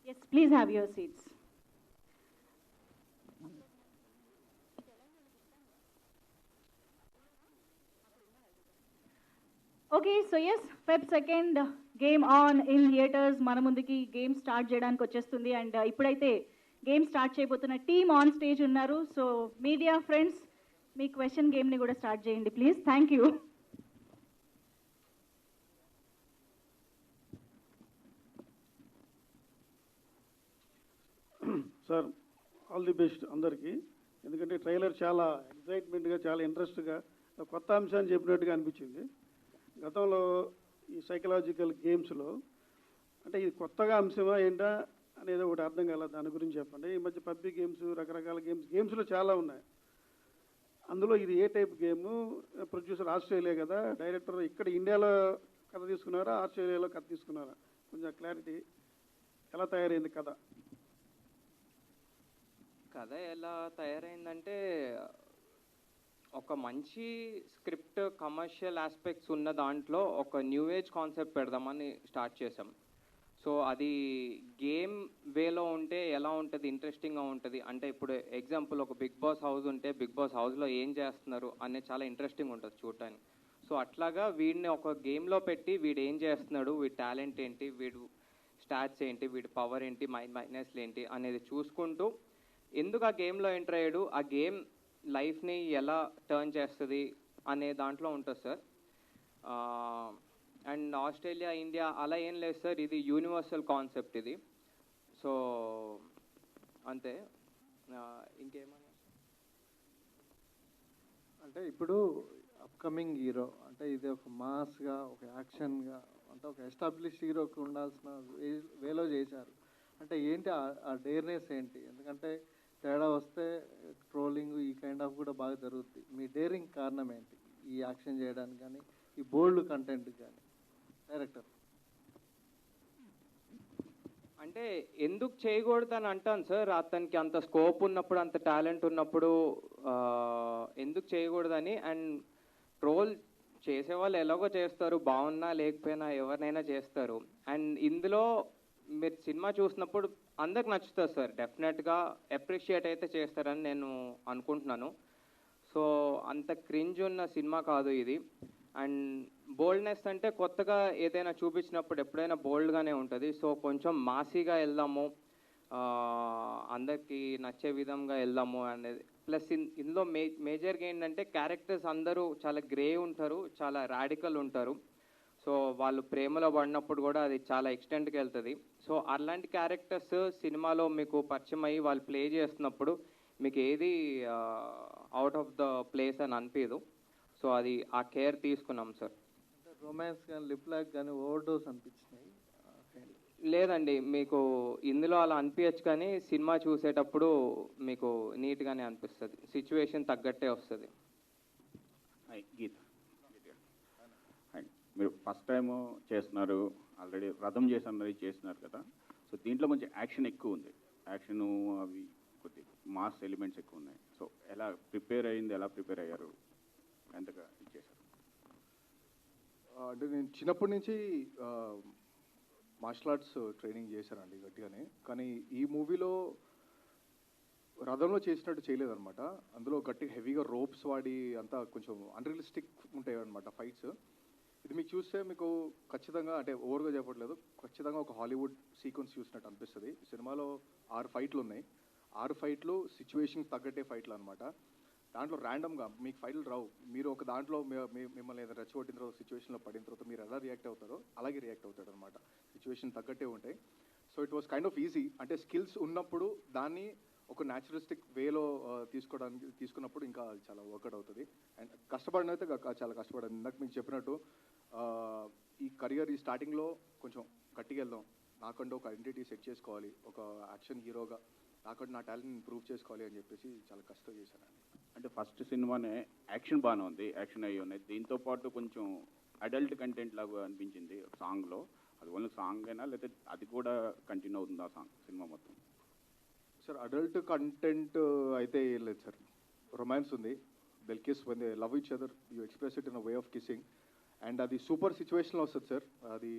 Yes, please have your seats. Okay, so yes, Feb 2nd game on in theatres మన ముందుకి game start చేయడానికి వచ్చేస్తుంది. And ఇప్పుడైతే game start చేయబోతున్న టీమ్ ఆన్ స్టేజ్ ఉన్నారు. సో మీడియా ఫ్రెండ్స్, మీ క్వశ్చన్ గేమ్ని కూడా స్టార్ట్ చేయండి please. Thank you. Sir, all the best అందరికీ. ఎందుకంటే ట్రైలర్ చాలా ఎక్సైట్మెంట్గా, చాలా ఇంట్రెస్ట్గా, కొత్త అంశాన్ని చెప్పినట్టుగా అనిపించింది. గతంలో ఈ సైకలాజికల్ గేమ్స్లో అంటే ఇది కొత్తగా అంశమా ఏంటా అనేది ఒకటి అర్థం కాలేదు. దాని గురించి చెప్పండి. ఈ మధ్య పబ్జి గేమ్స్, రకరకాల గేమ్స్లో చాలా ఉన్నాయి. అందులో ఇది ఏ టైప్ గేము? ప్రొడ్యూసర్ ఆస్ట్రేలియా కదా, డైరెక్టర్ ఇక్కడ ఇండియాలో కథ తీసుకున్నారా, ఆస్ట్రేలియాలో కథ తీసుకున్నారా? కొంచెం క్లారిటీ, ఎలా తయారైంది కథ? కథ ఎలా తయారైందంటే ఒక మంచి స్క్రిప్ట్, కమర్షియల్ ఆస్పెక్ట్స్ ఉన్న దాంట్లో ఒక న్యూ ఏజ్ కాన్సెప్ట్ పెడదామని స్టార్ట్ చేసాం. సో అది గేమ్ వేలో ఉంటే ఎలా ఉంటుంది, ఇంట్రెస్టింగ్గా ఉంటుంది. అంటే ఇప్పుడు ఎగ్జాంపుల్ ఒక బిగ్ బాస్ హౌస్ ఉంటే బిగ్ బాస్ హౌస్లో ఏం చేస్తున్నారు అనేది చాలా ఇంట్రెస్టింగ్ ఉంటుంది చూడటానికి. సో అట్లాగా వీడిని ఒక గేమ్లో పెట్టి వీడు ఏం చేస్తున్నాడు, వీడి టాలెంట్ ఏంటి, వీడు స్టాట్స్ ఏంటి, వీడి పవర్ ఏంటి, మైనస్లు ఏంటి అనేది చూసుకుంటూ ఎందుకు ఆ గేమ్లో ఎంటర్ అయ్యాడు, ఆ గేమ్ లైఫ్ని ఎలా టర్న్ చేస్తుంది అనే దాంట్లో ఉంటుంది సార్. అండ్ ఆస్ట్రేలియా, ఇండియా అలా ఏం లేదు సార్, ఇది యూనివర్సల్ కాన్సెప్ట్ ఇది. సో అంతే. ఇంకేమన్నా అంటే ఇప్పుడు అప్కమింగ్ హీరో అంటే ఇది ఒక మాస్గా, ఒక యాక్షన్గా, అంటే ఒక ఎస్టాబ్లిష్ హీరోకి ఉండాల్సిన వేలో చేశారు. అంటే ఏంటి ఆ డేర్నెస్ ఏంటి? ఎందుకంటే తేడా వస్తే ట్రోలింగ్ ఈ కైండ్ ఆఫ్ కూడా బాగా జరుగుతుంది. మీ డేరింగ్ కారణం ఏంటి ఈ యాక్షన్ చేయడానికి కానీ, ఈ బోల్డ్ కంటెంట్ కానీ? డైరెక్టర్ అంటే ఎందుకు చేయకూడదని అంటాను సార్, అతనికి అంత స్కోప్ ఉన్నప్పుడు, అంత టాలెంట్ ఉన్నప్పుడు ఎందుకు చేయకూడదని. అండ్ ట్రోల్ చేసేవాళ్ళు ఎలాగో చేస్తారు, బాగున్నా లేకపోయినా ఎవరినైనా చేస్తారు. అండ్ ఇందులో మీరు సినిమా చూసినప్పుడు అందరికి నచ్చుతుంది సార్, డెఫినెట్గా అప్రిషియేట్ అయితే చేస్తారని నేను అనుకుంటున్నాను. సో అంత క్రింజ్ ఉన్న సినిమా కాదు ఇది. అండ్ బోల్డ్నెస్ అంటే కొత్తగా ఏదైనా చూపించినప్పుడు ఎప్పుడైనా బోల్డ్గానే ఉంటుంది. సో కొంచెం మాసీగా వెళ్దాము, అందరికీ నచ్చే విధంగా వెళ్దాము అనేది. ప్లస్ ఇందులో మేజర్గా ఏంటంటే క్యారెక్టర్స్ అందరూ చాలా గ్రే ఉంటారు, చాలా రాడికల్ ఉంటారు. సో వాళ్ళు ప్రేమలో పడినప్పుడు కూడా అది చాలా ఎక్స్టెంట్కి వెళ్తుంది. సో అలాంటి క్యారెక్టర్స్ సినిమాలో మీకు పరిచయం అయ్యి వాళ్ళు ప్లే చేస్తున్నప్పుడు మీకు ఏది అవుట్ ఆఫ్ ద ప్లేస్ అని అనిపించదు. సో అది ఆ కేర్ తీసుకున్నాం సార్. రొమాన్స్ కానీ, లిప్ లాక్ కానీ ఓవర్ డోస్ అనిపించినాయి? లేదండి, మీకు ఇందులో అలా అనిపించచ్చు, కానీ సినిమా చూసేటప్పుడు మీకు నీట్గానే అనిపిస్తుంది, సిచ్యువేషన్ తగ్గట్టే వస్తుంది. గీత, మీరు ఫస్ట్ టైం చేస్తున్నారు, ఆల్రెడీ రథం చేస్తున్నారు కదా. సో దీంట్లో కొంచెం యాక్షన్ ఎక్కువ ఉంది, యాక్షన్ అవి కొద్ది మాస్ ఎలిమెంట్స్ ఎక్కువ ఉన్నాయి. సో ఎలా ప్రిపేర్ అయ్యింది, ఎలా ప్రిపేర్ అయ్యారు, ఎంతగా ఇచ్చేసారు? అంటే నేను చిన్నప్పటి నుంచి మార్షల్ ఆర్ట్స్ ట్రైనింగ్ చేశానండి గట్టిగానే. కానీ ఈ మూవీలో రథంలో చేసినట్టు చేయలేదన్నమాట. అందులో గట్టిగా హెవీగా రోప్స్ వాడి అంతా కొంచెం అన్రియలిస్టిక్ ఉంటాయి అనమాట ఫైట్స్. ఇది మీకు చూస్తే మీకు ఖచ్చితంగా, అంటే ఓవర్గా చెప్పట్లేదు, ఖచ్చితంగా ఒక హాలీవుడ్ సీక్వెన్స్ చూసినట్టు అనిపిస్తుంది. ఈ సినిమాలో 6 ఫైట్లు ఉన్నాయి. 6 ఫైట్లు సిచ్యువేషన్కి తగ్గట్టే ఫైట్లు అనమాట. దాంట్లో ర్యాండమ్గా మీకు ఫైట్లు రావు. మీరు ఒక దాంట్లో మిమ్మల్ని ఏదైనా రెచ్చగొట్టిన తర్వాత, సిచ్యువేషన్లో పడిన తర్వాత మీరు ఎలా రియాక్ట్ అవుతారో అలాగే రియాక్ట్ అవుతాడు అనమాట. సిచ్యువేషన్ తగ్గట్టే ఉంటాయి. So it was kind off easy. అంటే స్కిల్స్ ఉన్నప్పుడు దాన్ని ఒక న్యాచురలిస్టిక్ వేలో తీసుకున్నప్పుడు ఇంకా చాలా వర్కౌట్ అవుతుంది. అండ్ కష్టపడిన అయితే చాలా కష్టపడింది. ఇందాక మీకు చెప్పినట్టు ఈ కెరియర్ ఈ స్టార్టింగ్లో కొంచెం గట్టిగా వెళ్దాం, నాకంటూ ఒక ఐడెంటిటీ సెట్ చేసుకోవాలి, ఒక యాక్షన్ హీరోగా నాకంటూ నా టాలెంట్ని ప్రూవ్ చేసుకోవాలి అని చెప్పేసి చాలా కష్టం చేశానండి. అంటే ఫస్ట్ సినిమానే యాక్షన్ బాగానే ఉంది, యాక్షన్ అయ్యి ఉన్నాయి. దీంతో పాటు కొంచెం అడల్ట్ కంటెంట్ లాగా అనిపించింది సాంగ్లో. అది ఓన్లీ సాంగ్ అయినా లేకపోతే అది కూడా కంటిన్యూ అవుతుంది ఆ సాంగ్ సినిమా మొత్తం? సార్ అడల్ట్ కంటెంట్ అయితే ఏం లేదు సార్. రొమాన్స్ ఉంది. They'll kiss when they love each other, you express it in a way of kissing. And అది సూపర్ సిచ్యువేషన్లో వస్తుంది సార్. అది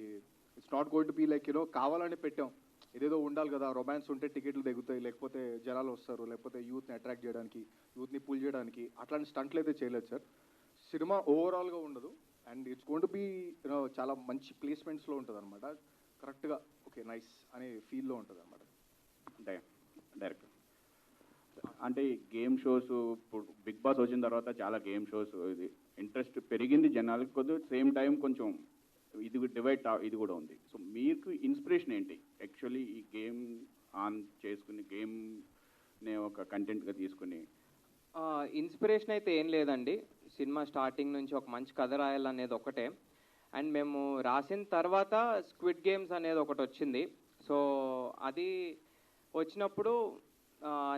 it's not going to be like కావాలని పెట్టాం, ఏదేదో ఉండాలి కదా, రొమాన్స్ ఉంటే టికెట్లు దిగుతాయి, లేకపోతే జనాలు వస్తారు, లేకపోతే యూత్ని అట్రాక్ట్ చేయడానికి, యూత్ని పుల్ చేయడానికి అట్లాంటి స్టంట్లు అయితే చేయలేదు సార్. సినిమా ఓవరాల్గా ఉండదు. And it's going to be చాలా మంచి ప్లేస్మెంట్స్లో ఉంటుంది అనమాట. కరెక్ట్గా ఓకే నైస్ అనే ఫీల్లో ఉంటుంది అనమాట. డైరెక్టర్ అంటే గేమ్ షోస్, ఇప్పుడు బిగ్ బాస్ వచ్చిన తర్వాత చాలా గేమ్ షోస్ ఇది ఇంట్రెస్ట్ పెరిగింది జనాలకి, కొద్దిగా సేమ్ టైం కొంచెం ఇది డివైడ్ ఇది కూడా ఉంది. సో మీకు ఇన్స్పిరేషన్ ఏంటి యాక్చువల్లీ ఈ గేమ్ ఆన్ చేసుకుని గేమ్ని ఒక కంటెంట్గా తీసుకుని? ఇన్స్పిరేషన్ అయితే ఏం లేదండి. సినిమా స్టార్టింగ్ నుంచి ఒక మంచి కథ రాయాలనేది ఒకటే. అండ్ మేము రాసిన తర్వాత స్క్విడ్ గేమ్స్ అనేది ఒకటి వచ్చింది. సో అది వచ్చినప్పుడు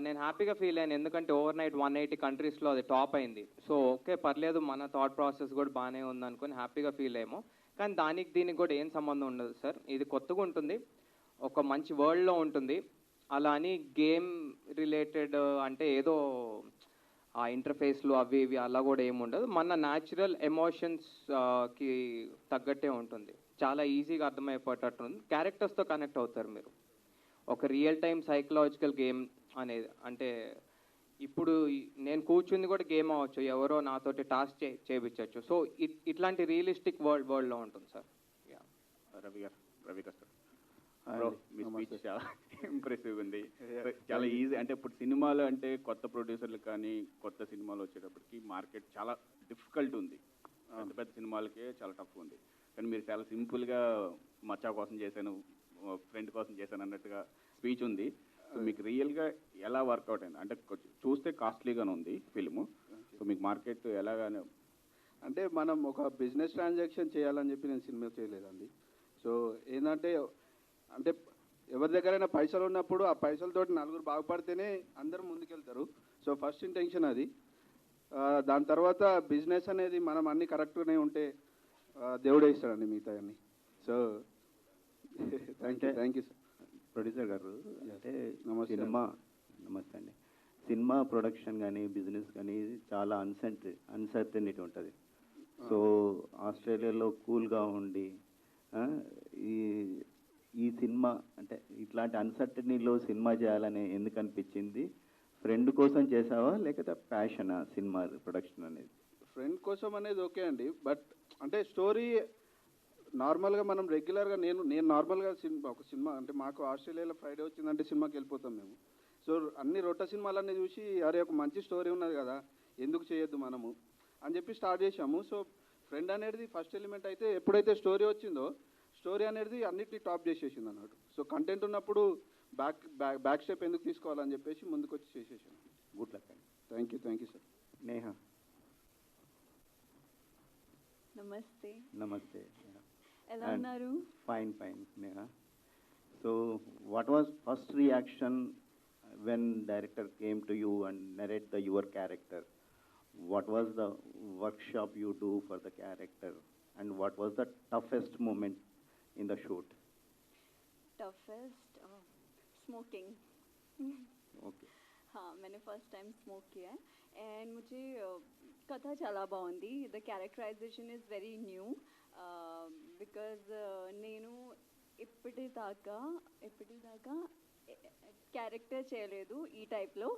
నేను హ్యాపీగా ఫీల్ అయ్యాను, ఎందుకంటే ఓవర్ నైట్ 180 కంట్రీస్లో అది టాప్ అయింది. సో ఓకే పర్లేదు, మన థాట్ ప్రాసెస్ కూడా బాగానే ఉంది అనుకుని హ్యాపీగా ఫీల్ అయ్యాము. కానీ దీనికి కూడా ఏం సంబంధం ఉండదు సార్. ఇది కొత్తగా ఉంటుంది, ఒక మంచి వరల్డ్లో ఉంటుంది. అలా అని గేమ్ రిలేటెడ్ అంటే ఏదో ఆ ఇంటర్ఫేస్లు అవి ఇవి అలా కూడా ఏమి ఉండదు. మన న్యాచురల్ ఎమోషన్స్కి తగ్గట్టే ఉంటుంది. చాలా ఈజీగా అర్థమైపోయేటట్టు ఉంది. క్యారెక్టర్స్తో కనెక్ట్ అవుతారు మీరు. ఒక రియల్ టైమ్ సైకలాజికల్ గేమ్ అనేది, అంటే ఇప్పుడు నేను కూర్చుంది కూడా గేమ్ అవ్వచ్చు, ఎవరో నాతోటి టాస్క్ చేయించవచ్చు. సో ఇట్లాంటి రియలిస్టిక్ వరల్డ్లో ఉంటుంది సార్. రవి గారు సార్, మీ స్పీచ్ చాలా ఇంప్రెసివ్ ఉంది. చాలా ఈజీ, అంటే ఇప్పుడు సినిమాలు అంటే కొత్త ప్రొడ్యూసర్లు కానీ కొత్త సినిమాలు వచ్చేటప్పటికి మార్కెట్ చాలా డిఫికల్ట్ ఉంది. పెద్ద పెద్ద సినిమాలకే చాలా టఫ్ ఉంది. కానీ మీరు చాలా సింపుల్గా మచ్చా కోసం చేశాను, ఫ్రెండ్ కోసం చేశాను అన్నట్టుగా స్పీచ్ ఉంది. సో మీకు రియల్గా ఎలా వర్కౌట్ అయింది? అంటే చూస్తే కాస్ట్లీగానే ఉంది ఫిల్ము. సో మీకు మార్కెట్ ఎలాగానే? అంటే మనం ఒక బిజినెస్ ట్రాన్సాక్షన్ చేయాలని చెప్పి నేను సినిమా చేయలేదండి. సో ఏంటంటే అంటే ఎవరి దగ్గరైనా పైసలు ఉన్నప్పుడు ఆ పైసలతోటి నలుగురు బాగుపడితేనే అందరూ ముందుకెళ్తారు. సో ఫస్ట్ ఇంటెన్షన్ అది. దాని తర్వాత బిజినెస్ అనేది మనం అన్నీ కరెక్ట్గానే ఉంటే దేవుడే ఇస్తాడండి మిగతా అన్నీ. So thank you sir. Producer గారు, అంటే నమస్తే అండి. సినిమా ప్రొడక్షన్ కానీ బిజినెస్ కానీ చాలా అన్సర్టనిటీ ఉంటుంది. సో ఆస్ట్రేలియాలో కూల్గా ఉండి ఈ సినిమా అంటే ఇట్లాంటి అన్సర్టనీలో సినిమా చేయాలని ఎందుకు అనిపించింది? ఫ్రెండ్ కోసం చేసావా లేకపోతే ప్యాషనా సినిమా ప్రొడక్షన్ అనేది? ఫ్రెండ్ కోసం అనేది ఓకే అండి, బట్ అంటే స్టోరీ నార్మల్గా మనం రెగ్యులర్గా నేను నార్మల్గా ఒక సినిమా అంటే మాకు ఆస్ట్రేలియాలో ఫ్రైడే వచ్చిందంటే సినిమాకి వెళ్ళిపోతాం మేము. సో అన్ని రొట్ట సినిమాలన్నీ చూసి అరే ఒక మంచి స్టోరీ ఉన్నది కదా, ఎందుకు చేయొద్దు మనము అని చెప్పి స్టార్ట్ చేసాము. సో ఫ్రెండ్ అనేది ఫస్ట్ ఎలిమెంట్ అయితే, ఎప్పుడైతే స్టోరీ వచ్చిందో స్టోరీ అనేది అన్నిటినీ టాప్ చేసేసింది అన్నట్టు. సో కంటెంట్ ఉన్నప్పుడు బ్యాక్ స్టెప్ ఎందుకు తీసుకోవాలని చెప్పేసి ముందుకు వచ్చి చేసేసాను. గుడ్ లక్ అండి. Thank you sir. నేహా. నమస్తే. నమస్తే. ఎలా ఉన్నారు? Fine Neha. So what was first reaction when director came to you and narrate your character? What was the workshop you do for the character, and what was the toughest moment in the shoot? Toughest smoking. Okay. हाँ, मैंने first time smoke किया है and मुझे कथा చాలా బాగుంది. The characterisation is very new because నేను ఇప్పటిదాకా క్యారెక్టర్ చేయలేదు ఈ టైప్లో.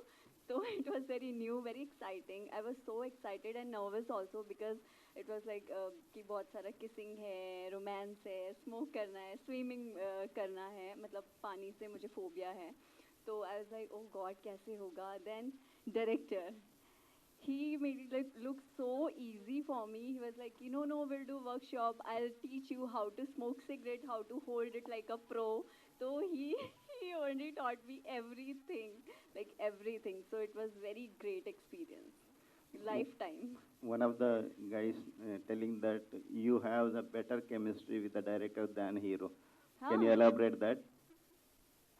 So it was very new, very exciting. I was so excited and nervous also because it was like कि बहुत सारा किसिंग है, रोमांस है, स्मोक करना है, स्विमिंग करना है, मतलब पानी से मुझे फोबिया है. तो I was like oh God कैसे होगा. Then director, he made it like look so easy for me. He was like, no, we'll do workshop, I'll teach you how to smoke cigarette, how to hold it like a pro. So he only taught me everything. So it was very great experience, lifetime. One of the guys telling that you have the better chemistry with the director than hero. Can you elaborate that?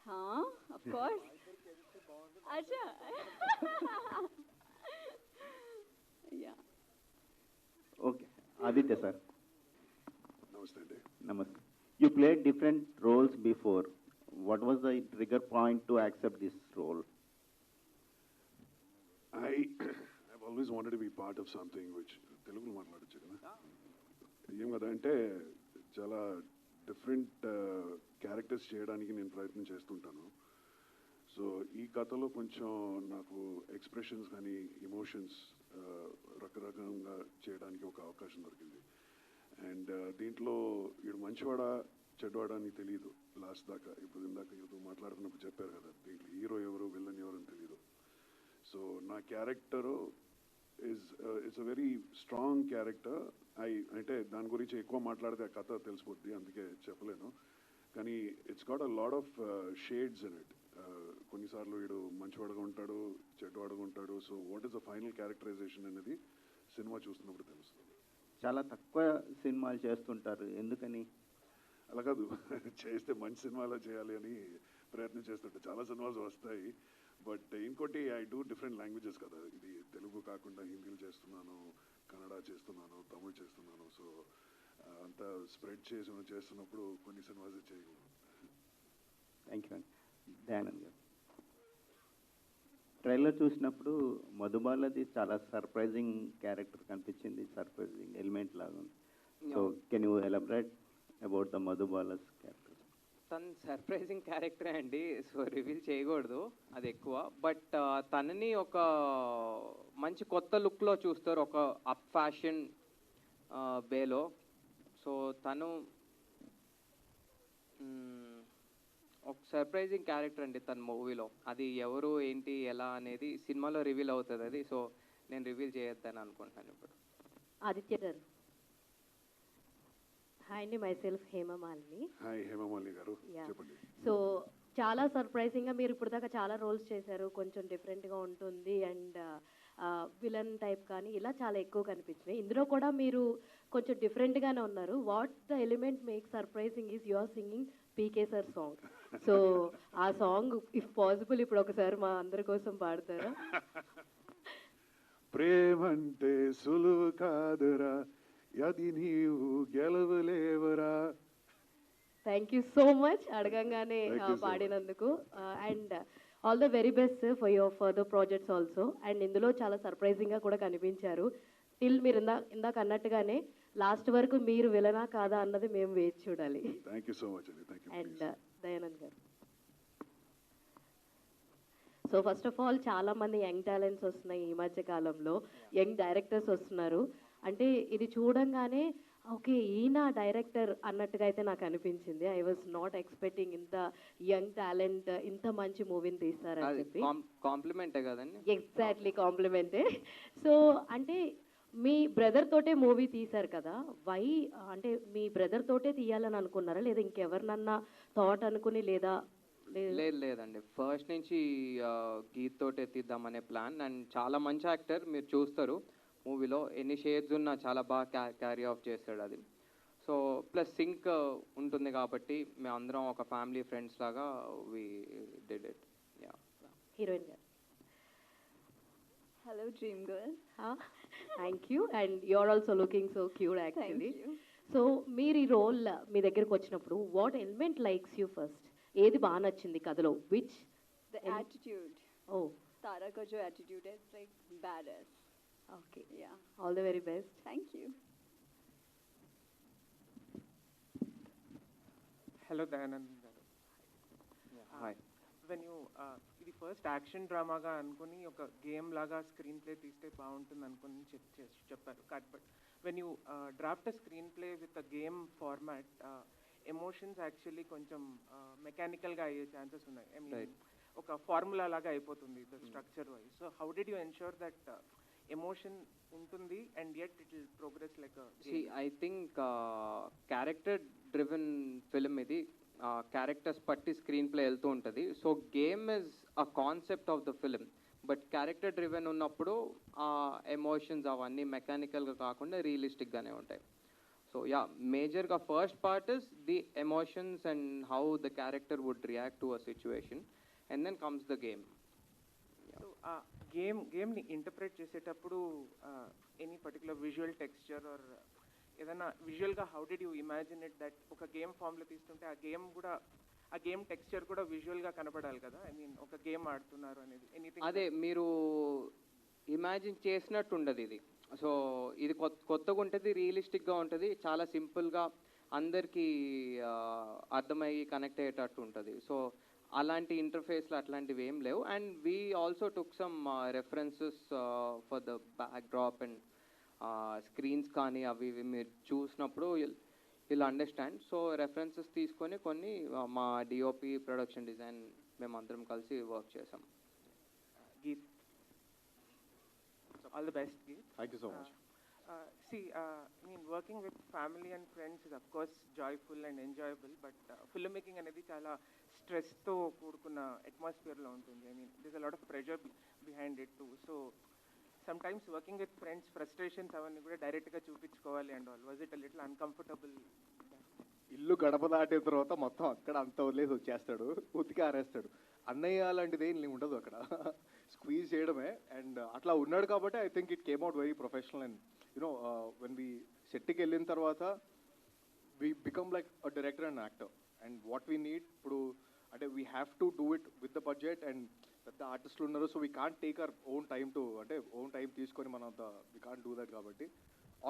हाँ, of course. अच्छा. Yeah. Okay. Aditya sir. Namaste. Namaste. You played different roles before. What was the trigger point to accept this role? I've always wanted to be part of something which తెలుగులో మాట్లాడచ్చు కదా. ఏం కదా అంటే చాలా different characters చేయడానికి నేను ప్రయత్నం చేస్తుంటాను. సో ఈ కథలో కొంచెం నాకు ఎక్స్ప్రెషన్స్ కానీ ఎమోషన్స్ రకరకంగా చేయడానికి ఒక అవకాశం దొరికింది. అండ్ దీంట్లో వీడు మంచివాడా చెడ్డవాడా అని తెలియదు లాస్ట్ దాకా. ఇప్పుడు ఇందాక ఏదో మాట్లాడుతున్నప్పుడు చెప్పారు కదా, దీంట్లో హీరో ఎవరు విల్లన్ ఎవరు అని తెలియదు. సో నా character it's a very strong character. అంటే దాని గురించి ఎక్కువ మాట్లాడితే ఆ కథ తెలిసిపోద్ది, అందుకే చెప్పలేను. కానీ it's got a lot of shades in it. కొన్నిసార్లు వీడు మంచివాడుగా ఉంటాడు, చెడ్డవాడుగా ఉంటాడు. So what is the final characterisation అనేది సినిమా చూస్తున్నప్పుడు తెలుస్తుంది. చాలా తక్కువ సినిమాలు చేస్తుంటారు, ఎందుకని? అలా కాదు, చేస్తే మంచి సినిమాలో చేయాలి అని ప్రయత్నం చేస్తుంటే చాలా సినిమాలు వస్తాయి. బట్ ఇంకోటి ఐ డూ డిఫరెంట్ లాంగ్వేజెస్ కదా, ఇది తెలుగు కాకుండా హిందీలో చేస్తున్నాను, కన్నడ చేస్తున్నాను, తమిళ్ చేస్తున్నాను. సో అంతా స్ప్రెడ్ చేస్తున్నప్పుడు కొన్ని సినిమాస్ చేయగలను. థ్యాంక్ యూ అండి. దయానంద్ గారు, ట్రైలర్ చూసినప్పుడు మధుబాలది చాలా సర్ప్రైజింగ్ క్యారెక్టర్ కనిపించింది, సర్ప్రైజింగ్ ఎలిమెంట్ లాగా ఉంది. So can you elaborate about the Madhubala's character? తను సర్ప్రైజింగ్ క్యారెక్టరే అండి, సో రివీల్ చేయకూడదు అది ఎక్కువ. బట్ తనని ఒక మంచి కొత్త లుక్లో చూస్తారు, ఒక అప్ ఫ్యాషన్ వేలో. సో తను ఒక సర్ప్రైజింగ్ క్యారెక్టర్ అండి తన మూవీలో. అది ఎవరు ఏంటి ఎలా అనేది సినిమాలో రివీల్ అవుతుంది అది. సో నేను రివీల్ చేయొద్దని అనుకుంటున్నాను ఇప్పుడు. ఆదిత్య గారు. హాయ్ అండి, myself Hemamalini. Hi Hemamalini garu, చెప్పండి. సో చాలా సర్ప్రైజింగ్గా మీరు ఇప్పుడు దాకా చాలా రోల్స్ చేశారు, కొంచెం డిఫరెంట్గా ఉంటుంది అండ్ విలన్ టైప్ కానీ ఇలా చాలా ఎక్కువ కనిపించినాయి. ఇందులో కూడా మీరు కొంచెం డిఫరెంట్గానే ఉన్నారు. What the element make surprising is your singing PK sir song. So ఆ సాంగ్ ఇఫ్ పాసిబుల్ ఇప్పుడు ఒకసారి మా అందరి కోసం పాడతారా? ప్రేమంటే సులువు కాదురా, అది నీవు గెలవలేవరా. థ్యాంక్ యూ సో మచ్ అడగంగానే పాడినందుకు. And all the very best for your further projects also. And ఇందులో చాలా సర్ప్రైజింగ్గా కూడా కనిపించారు. టిల్ మీరు ఇందాక అన్నట్టుగానే లాస్ట్ వరకు మీరు విలనా కాదా అన్నది మేము వేచి చూడాలి. థ్యాంక్ యూ సో మచ్ అండి. Thank you. అండ్ దయానంద్ గారు. సో ఫస్ట్ ఆఫ్ ఆల్ చాలా మంది యంగ్ టాలెంట్స్ వస్తున్నాయి ఈ మధ్య కాలంలో, యంగ్ డైరెక్టర్స్ వస్తున్నారు. అంటే ఇది చూడంగానే ఓకే ఈయన డైరెక్టర్ అన్నట్టుగా అయితే నాకు అనిపించింది. ఐ వాజ్ నాట్ ఎక్స్పెక్టింగ్ ఇంత యంగ్ టాలెంట్ ఇంత మంచి మూవీని తీస్తారని చెప్పి. కాంప్లిమెంటే కదండి. ఎగ్జాక్ట్లీ కాంప్లిమెంటే. సో అంటే మీ బ్రదర్ తోటే మూవీ తీశారు కదా, వై అంటే మీ బ్రదర్ తోటే తీయాలని అనుకున్నారా లేదా ఇంకెవరినన్నా థాట్ అనుకుని లేదా? లేదండి, ఫస్ట్ నుంచి గీత్ తోటే తీద్దామనే ప్లాన్. అండ్ చాలా మంచి యాక్టర్, మీరు చూస్తారు మూవీలో ఎన్ని షేడ్స్ ఉన్నా చాలా బాగా క్యారీ ఆఫ్ చేస్తాడు అది. సో ప్లస్ సింక్ ఉంటుంది కాబట్టి మేము అందరం ఒక ఫ్యామిలీ ఫ్రెండ్స్ లాగా we did it. Yeah. Heroine garu. Hello, Dream Girl. Thank you. And you're also looking so cute actually. Thank you. So మీరు ఈ రోల్ మీ దగ్గరకు వచ్చినప్పుడు what element likes you first? ఏది బాగా నచ్చింది కథలో? Which? The attitude. Oh. Tara ka jo attitude is like badass. Okay. Yeah. All the very best. Thank you. Hello, Dayanand garu. Hi. When you ఇది first action డ్రామాగా అనుకుని ఒక game లాగా screen play తీస్తే బాగుంటుంది అనుకుని చెప్పారు. But when you draft a screen play with a game format, emotions actually కొంచెం మెకానికల్గా అయ్యే ఛాన్సెస్ ఉన్నాయి. ఐ మీన్ ఒక ఫార్ములా లాగా అయిపోతుంది the structure wise. So how did you ensure that emotion ఉంటుంది and yet it will progress like I think character driven film ఇది. Characters పట్టి screenplay వెళ్తూ ఉంటుంది. So game is a concept of the film, but character driven ఉన్నప్పుడు ఆ emotions అవన్నీ మెకానికల్గా కాకుండా రియలిస్టిక్గానే ఉంటాయి. సో యా, మేజర్గా first part is the emotions and how the character would react to a situation and then comes the game. So గేమ్ని interpret చేసేటప్పుడు any particular visual texture or ఏదైనా విజువల్గా how did you imagine it that ఒక game ఫామ్లో తీస్తుంటే ఆ game texture కూడా విజువల్గా కనపడాలి కదా? ఐ మీన్ ఒక గేమ్ ఆడుతున్నారు అనేది ఎనీథింగ్. అదే మీరు ఇమాజిన్ చేసినట్టు ఉండదు ఇది. సో ఇది కొత్తగా ఉంటుంది, రియలిస్టిక్గా ఉంటుంది, చాలా సింపుల్గా అందరికీ అర్థమయ్యి కనెక్ట్ అయ్యేటట్టు ఉంటుంది. సో అలాంటి ఇంటర్ఫేస్లు అట్లాంటివి ఏం లేవు. And we also took some references for the back drop and screens కానీ అవి ఇవి మీరు చూసినప్పుడు విల్ అండర్స్టాండ్. సో రెఫరెన్సెస్ తీసుకొని కొన్ని మా డిఓపి ప్రొడక్షన్ డిజైన్ మేము అందరం కలిసి వర్క్ చేసాం. Geet, all the best Geet. Thank you so much. I mean, working with family and friends is of course joyful and enjoyable, but filmmaking అనేది చాలా స్ట్రెస్తో కూడుకున్న అట్మాస్ఫియర్లో ఉంటుంది. I mean, there's a lot of pressure behind it too. So sometimes working with friends, frustrations అవన్నీ కూడా డైరెక్ట్గా చూపించుకోవాలి and all. Was it a little uncomfortable? ఇల్లు గడప దాటిన తర్వాత మొత్తం అక్కడ అంత వదిలేసి వచ్చేస్తాడు, ఉతికి ఆరేస్తాడు. అన్నయ్య లాంటిది ఏం ఉండదు అక్కడ, స్క్వీజ్ చేయడమే. అండ్ అట్లా ఉన్నాడు కాబట్టి I think it came out very professional. And you know when we సెట్కి వెళ్ళిన తర్వాత we become like a director and actor. And what we need ఇప్పుడు అంటే we have to do it with the budget. And పెద్ద ఆర్టిస్టులు ఉన్నారు, so we can't take our own time to అంటే own time తీసుకొని మనం అంత వీ కాంట్ డూ దట్. కాబట్టి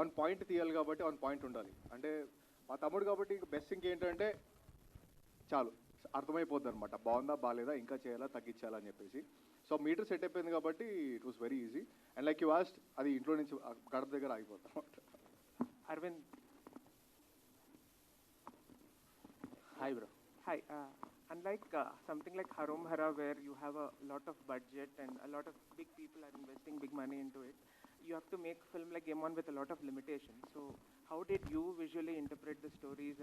ఆన్ పాయింట్ తీయాలి, కాబట్టి ఆన్ పాయింట్ ఉండాలి. అంటే మా తమ్ముడు కాబట్టి బెస్ట్ థింగ్ ఏంటంటే చాలు అర్థమైపోద్ది అనమాట, బాగుందా బాగాలేదా, ఇంకా చేయాలా తగ్గించాలా అని చెప్పేసి. సో మీటర్ సెట్ అయిపోయింది కాబట్టి it was very easy. And like you asked, అది ఇంట్లో నుంచి గడప దగ్గర ఆగిపోతాం అనమాట. Aravind, hi bro. hi. Unlike something like Harom Hara, where you have a lot of budget and a lot of big people are investing big money into it, you have to make film like Game On with a lot of limitations. So how did you visually interpret the stories,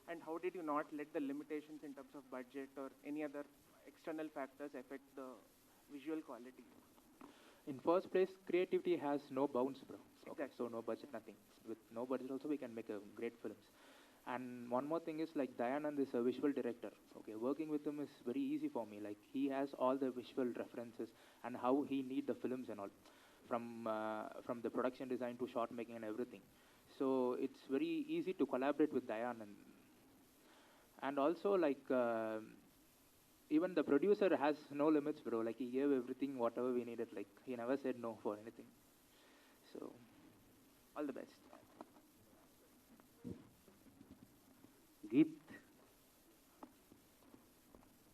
and how did you not let the limitations in terms of budget or any other external factors affect the visual quality? In first place, creativity has no bounds, bro. Okay, Exactly. so no budget, nothing. With no budget also, we can make a great films. And one more thing is, like, Dayanand is a visual director. Okay, working with him is very easy for me. Like, he has all the visual references and how he need the films and all, from the production design to shot making and everything. So it's very easy to collaborate with Dayanand. And also, like, even the producer has no limits, bro. Like, he gave everything, whatever we needed. Like, he never said no for anything. So, all the best. Geet,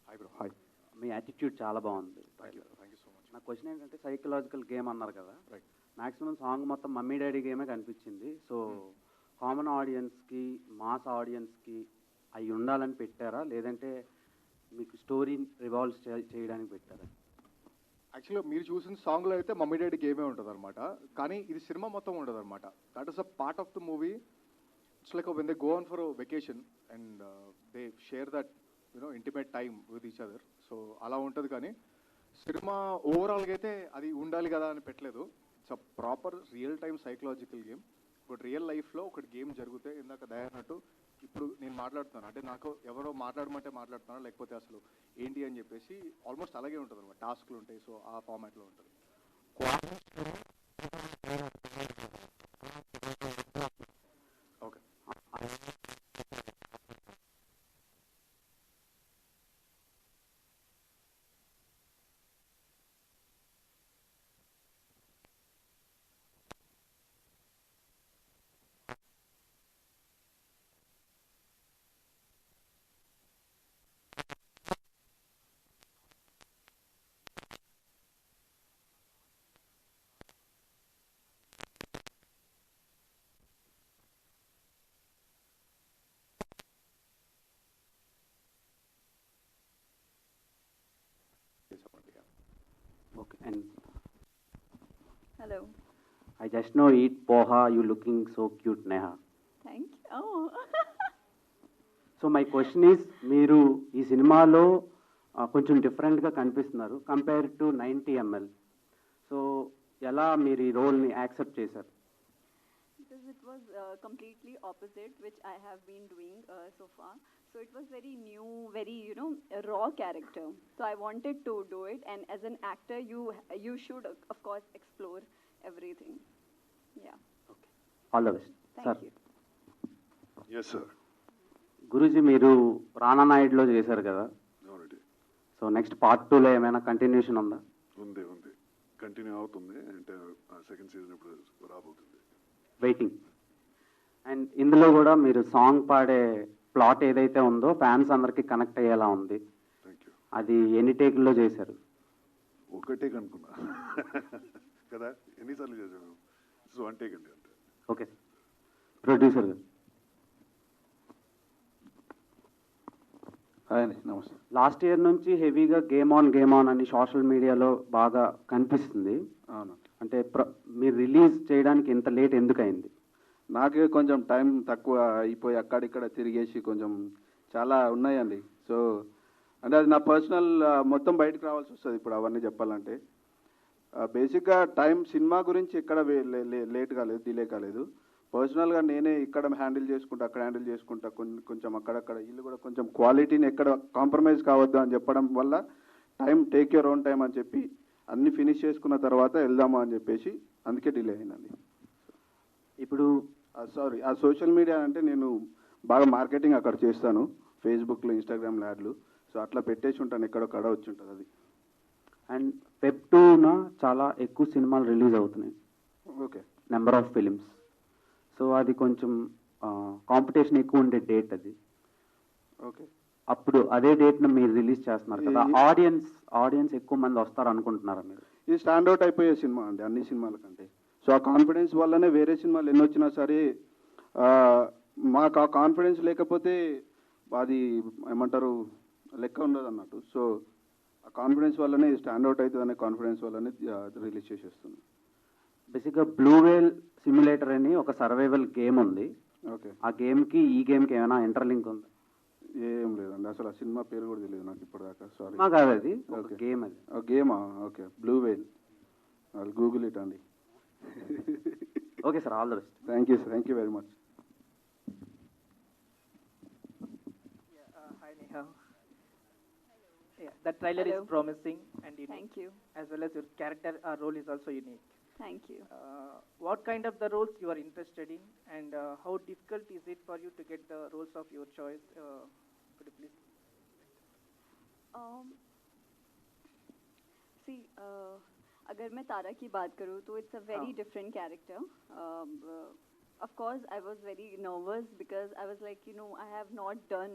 hi bro. Hi. మీ attitude చాలా బాగుంది. Thank you so much. నా question ఏంటంటే, psychological game అన్నారు కదా, right. Maximum song మొత్తం mummy daddy గేమే కనిపించింది. సో కామన్ ఆడియన్స్కి, మాస్ ఆడియన్స్కి అవి ఉండాలని పెట్టారా, లేదంటే మీకు స్టోరీ రివాల్వ్ చేయడానికి పెట్టారా? యాక్చువల్గా మీరు చూసిన సాంగ్లో అయితే మమ్మీ డాడీ గేమే ఉంటుంది అనమాట, కానీ ఇది సినిమా మొత్తం ఉండదు అనమాట. That is a part of the movie. It's like when they go on for a vacation and they share that, you know, intimate time with each other. So అలా ఉంటుంది. కానీ సినిమా ఓవరాల్గా అయితే అది ఉండాలి కదా అని పెట్టలేదు. It's a proper real time psychological game. ఒకటి రియల్ లైఫ్లో ఒకటి గేమ్ జరిగితే ఇందాక దయన్నట్టు ఇప్పుడు నేను మాట్లాడుతున్నాను అంటే నాకు ఎవరో మాట్లాడమంటే మాట్లాడుతున్నాను, లేకపోతే అసలు ఏంటి అని చెప్పేసి ఆల్మోస్ట్ అలాగే ఉంటుంది అనమాట. టాస్క్లు ఉంటాయి, సో ఆ ఫార్మాట్లో ఉంటుంది. Okay. Okay. And Hello. I just know eat poha, you looking so cute, Neha. Thank you. Oh. So my question is, మీరు ఈ సినిమాలో కొంచెం డిఫరెంట్గా కనిపిస్తున్నారు కంపేర్ టు 90 ml. సో ఎలా మీరు ఈ రోల్ని యాక్సెప్ట్ చేశారు? Because it was completely opposite, which I have been doing so far. So it was very new, very, you know, a raw character. So I wanted to do it, and as an actor, you should, of course, explore everything. Yeah. All the best. Thank sir, you. Yes sir. గురూజీ మీరు రానా నాయుడులో చేశారు కదా, అవునండి. So next part 2లో ఏమైనా continuation ఉందా? ఉంది, కంటిన్యూ అవుతుంది. అంటే సెకండ్ సీజన్ ఇప్పుడు రాబోతుంది. వెయిటింగ్. అండ్ ఇందులో కూడా మీరు సాంగ్ పాడే ప్లాట్ ఏదైతే ఉందో ఫ్యాన్స్ అందరికీ కనెక్ట్ అయ్యేలా ఉంది. అది ఎన్ని టేకుల్లో చేశారు? ఒకటే కనుక్కున్నా కదా, ఎన్నిసార్లు చేసాము? సో వన్ టేక్ అండి అంతే. ఓకే. ప్రొడ్యూసర్ గారు, నమస్తే. లాస్ట్ ఇయర్ నుంచి హెవీగా గేమ్ ఆన్ అని సోషల్ మీడియాలో బాగా కనిపిస్తుంది. అవును. అంటే మీరు రిలీజ్ చేయడానికి ఇంత లేట్ ఎందుకు అయింది? నాకే కొంచెం టైం తక్కువ అయిపోయి అక్కడిక్కడ తిరిగేసి కొంచెం చాలా ఉన్నాయండి. సో అంటే అది నా పర్సనల్ మొత్తం బయటకు రావాల్సి వస్తుంది ఇప్పుడు అవన్నీ చెప్పాలంటే. బేసిక్గా టైం సినిమా గురించి ఎక్కడ లేట్ కాలేదు, డిలే కాలేదు. పర్సనల్గా నేనే ఇక్కడ హ్యాండిల్ చేసుకుంటా, అక్కడ హ్యాండిల్ చేసుకుంటా, కొంచెం అక్కడక్కడ వీళ్ళు కూడా కొంచెం క్వాలిటీని ఎక్కడ కాంప్రమైజ్ కావద్దు అని చెప్పడం వల్ల టేక్ యూర్ ఓన్ టైం అని చెప్పి అన్ని ఫినిష్ చేసుకున్న తర్వాత వెళ్దాము అని చెప్పేసి అందుకే డిలే అయిందండి. ఇప్పుడు సారీ, ఆ సోషల్ మీడియా అంటే నేను బాగా మార్కెటింగ్ అక్కడ చేస్తాను, ఫేస్బుక్లో, ఇన్స్టాగ్రామ్లో యాడ్లు. సో అట్లా పెట్టేసి ఉంటాను, ఎక్కడో కడ వచ్చి ఉంటుంది అది. అండ్ వెబ్ 2న చాలా ఎక్కువ సినిమాలు రిలీజ్ అవుతున్నాయి, okay, number of films. So అది కొంచెం కాంపిటీషన్ ఎక్కువ ఉండే డేట్ అది. ఓకే, అప్పుడు అదే డేట్ను మీరు రిలీజ్ చేస్తున్నారు కదా, ఆడియన్స్ ఎక్కువ మంది వస్తారు అనుకుంటున్నారా మీరు? ఇది స్టాండ్అవుట్ అయిపోయే సినిమా అండి అన్ని సినిమాల కంటే. సో ఆ కాన్ఫిడెన్స్ వల్లనే వేరే సినిమాలు ఎన్ని వచ్చినా సరే మాకు ఆ కాన్ఫిడెన్స్ లేకపోతే అది ఏమంటారు లెక్క ఉండదు అన్నట్టు. సో ఆ కాన్ఫిడెన్స్ వల్లనే స్టాండ్అవుట్ అవుతుంది అనే కాన్ఫిడెన్స్ వల్లనే రిలీజ్ చేసేస్తుంది. బేసిక్గా బ్లూ వేల్ సిమ్యులేటర్ అని ఒక సర్వైవల్ గేమ్ ఉంది. ఓకే, ఆ గేమ్కి ఈ గేమ్కి ఏమైనా ఇంటర్లింక్ ఉందా? ఏం లేదండి, అసలు ఆ సినిమా పేరు కూడా తెలియదు నాకు ఇప్పటిదాకా. సారీ, మా కాదు అది, ఓకే, గేమ్ అది. గేమా? Okay, blue whale, Google it అండి. Okay sir, all the best. Thank you sir, thank you very much. Hi Neha. Yeah, the trailer Hello. is promising and unique. Thank you. As well as your character role is also unique. Thank you. What kind of the roles you are interested in, and how difficult is it for you to get the roles of your choice? Could you please? See, अगर मैं तारा की बात करूँ तो it's a very different character. Of course, I was very nervous because I was like, I have not done,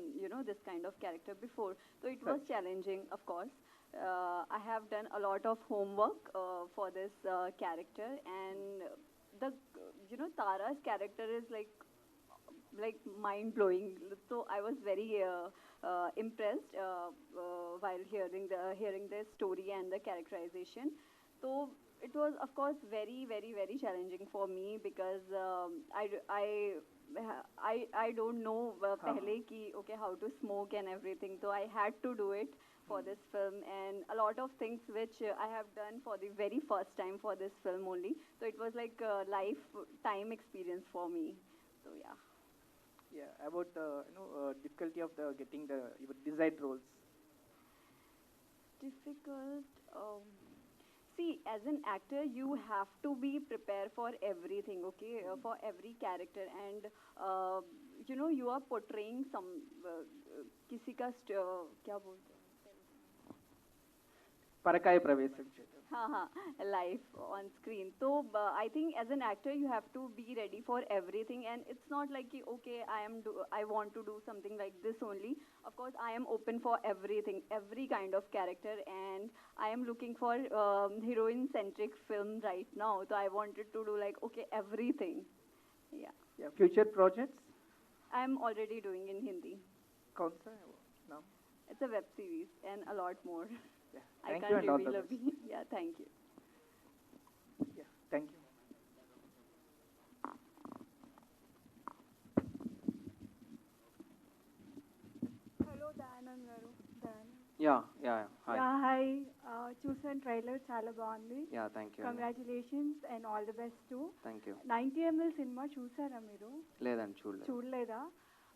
this kind of character before. So it was challenging, of course. I have done a lot of homework for this character, and Tara's character is like mind-blowing. So I was very impressed while hearing the story and the characterization. So it was, of course, very, very, very challenging for me because I don't know pehle ki how to smoke and everything. So I had to do it for this film, and a lot of things which I have done for the very first time for this film only. So it was like a lifetime experience for me. So yeah. Yeah, about the difficulty of getting your desired roles. Difficult. See, as an actor, you have to be prepared for everything, okay, for every character, and you are portraying some किसी का क्या बोलते हैं परकाय प्रवेशम हाँ life on screen. So I think as an actor you have to be ready for everything, and it's not like okay I want to do something like this only. Of course I am open for everything, every kind of character, and I am looking for heroine centric film right now. So I wanted to do like everything. Yeah. Future projects? I am already doing in Hindi. कौन सा है वो नाम? It's a web series and a lot more. I Thank you can't and all the reveal best. Yeah, thank you. Yeah, thank you. Hello Dayanand గారు. Hi. చూసాను trailer, చాలా బాగుంది. Thank you. Congratulations and all the best to. Thank you. 90 ml cinema చూసారా మీరు? లేదండి, చూడలేదా?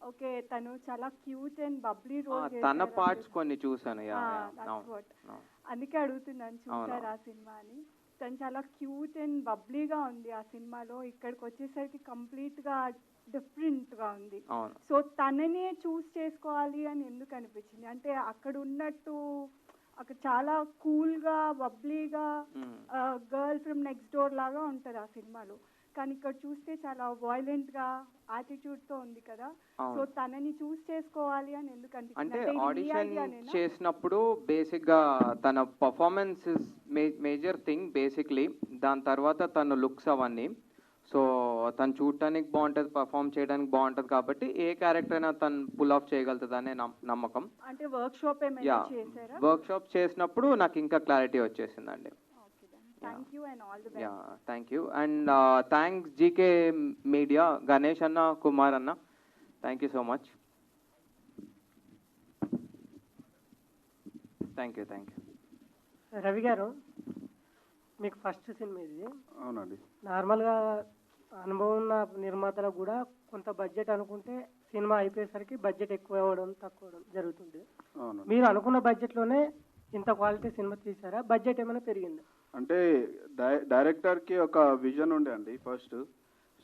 Okay, తను చాలా క్యూట్ అండ్ బబ్లీ రోల్ తన పార్ట్స్ కొన్ని చూసాను. అందుకే అడుగుతున్నాను, చూసారా ఆ సినిమా అని. తను చాలా క్యూట్ అండ్ బబ్లీగా ఉంది ఆ సినిమాలో. ఇక్కడికి వచ్చేసరికి కంప్లీట్గా డిఫరెంట్గా ఉంది. సో తననే చూస్ చేసుకోవాలి అని ఎందుకు అనిపించింది? అంటే అక్కడ ఉన్నట్టు అక్కడ చాలా కూల్గా బబ్లీగా గర్ల్ ఫ్రమ్ నెక్స్ట్ డోర్ లాగా ఉంటుంది ఆ సినిమాలో, కానీ ఇక్కడ చూస్తే చాలా వైలెంట్గా యాటిట్యూడ్తో ఉంది కదా. సో తనని చూస్ చేసుకోవాలి అని ఎందుకు అంటే అనిపించింది? ఆడిషన్ చేసినప్పుడు బేసిక్గా తన performance is major thing basically. దాని తర్వాత తన లుక్స్ అవన్నీ. సో తను చూడటానికి బాగుంటుంది, పర్ఫామ్ చేయడానికి బాగుంటుంది, కాబట్టి ఏ క్యారెక్టర్ అయినా తను పుల్ ఆఫ్ చేయగలుగుతుంది అనే నమ్మకం. అంటే వర్క్షాప్ ఏమైనా చేశారా? వర్క్షాప్ చేసినప్పుడు నాకు ఇంకా క్లారిటీ వచ్చేసిందండి. Thank you and all the best. Thank you and thanks GK media, Ganesh అన్న, కుమార్ అన్న, thank you so much. Thank you. Ravi గారు, మీకు ఫస్ట్ సినిమా ఇది. అవునండి. నార్మల్గా అనుభవం ఉన్న నిర్మాతలకు కూడా కొంత బడ్జెట్ అనుకుంటే సినిమా అయిపోయేసరికి బడ్జెట్ ఎక్కువ అవ్వడం తక్కువ అవ్వడం జరుగుతుంది. అవును. మీరు అనుకున్న బడ్జెట్లోనే ఇంత క్వాలిటీ సినిమా తీసారా? బడ్జెట్ ఏమైనా పెరిగిందా? అంటే డైరెక్టర్కి ఒక విజన్ ఉండే అండి ఫస్ట్.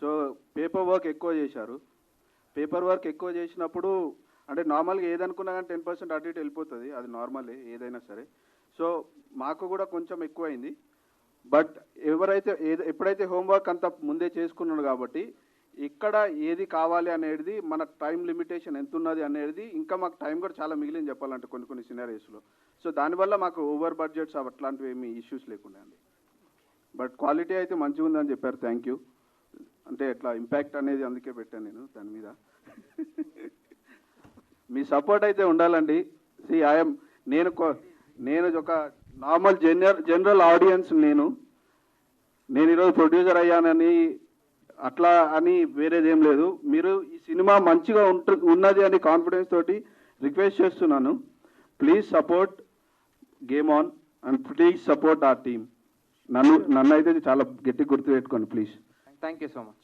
సో పేపర్ వర్క్ ఎక్కువ చేశారు. పేపర్ వర్క్ ఎక్కువ చేసినప్పుడు అంటే నార్మల్గా ఏదనుకున్నా కానీ 10% అటు ఇటు వెళ్ళిపోతుంది, అది నార్మలే ఏదైనా సరే. సో మాకు కూడా కొంచెం ఎక్కువైంది. బట్ ఎప్పుడైతే హోంవర్క్ అంతా ముందే చేసుకున్నాడు కాబట్టి ఇక్కడ ఏది కావాలి అనేది మన టైం లిమిటేషన్ ఎంత ఉన్నది అనేది ఇంకా మాకు టైం కూడా చాలా మిగిలింది చెప్పాలంటే కొన్ని సినారియోస్లో. సో దానివల్ల మాకు ఓవర్ బడ్జెట్స్ అట్లాంటివి ఏమి ఇష్యూస్ లేకుండా అండి. బట్ క్వాలిటీ అయితే మంచిగా ఉందని చెప్పారు. Thank you. అంటే ఎట్లా ఇంపాక్ట్ అనేది అందుకే పెట్టాను నేను దాని మీద. మీ సపోర్ట్ అయితే ఉండాలండి. నేను ఒక నార్మల్ జనరల్ ఆడియన్స్. నేను ఈరోజు ప్రొడ్యూసర్ అయ్యానని అట్లా అని వేరేదేం లేదు. మీరు ఈ సినిమా మంచిగా ఉన్నది అని కాన్ఫిడెన్స్ తోటి రిక్వెస్ట్ చేస్తున్నాను. Please support game on and please support our team. నన్ను అయితే చాలా గట్టి గుర్తుపెట్టుకోండి please. Thank you so much.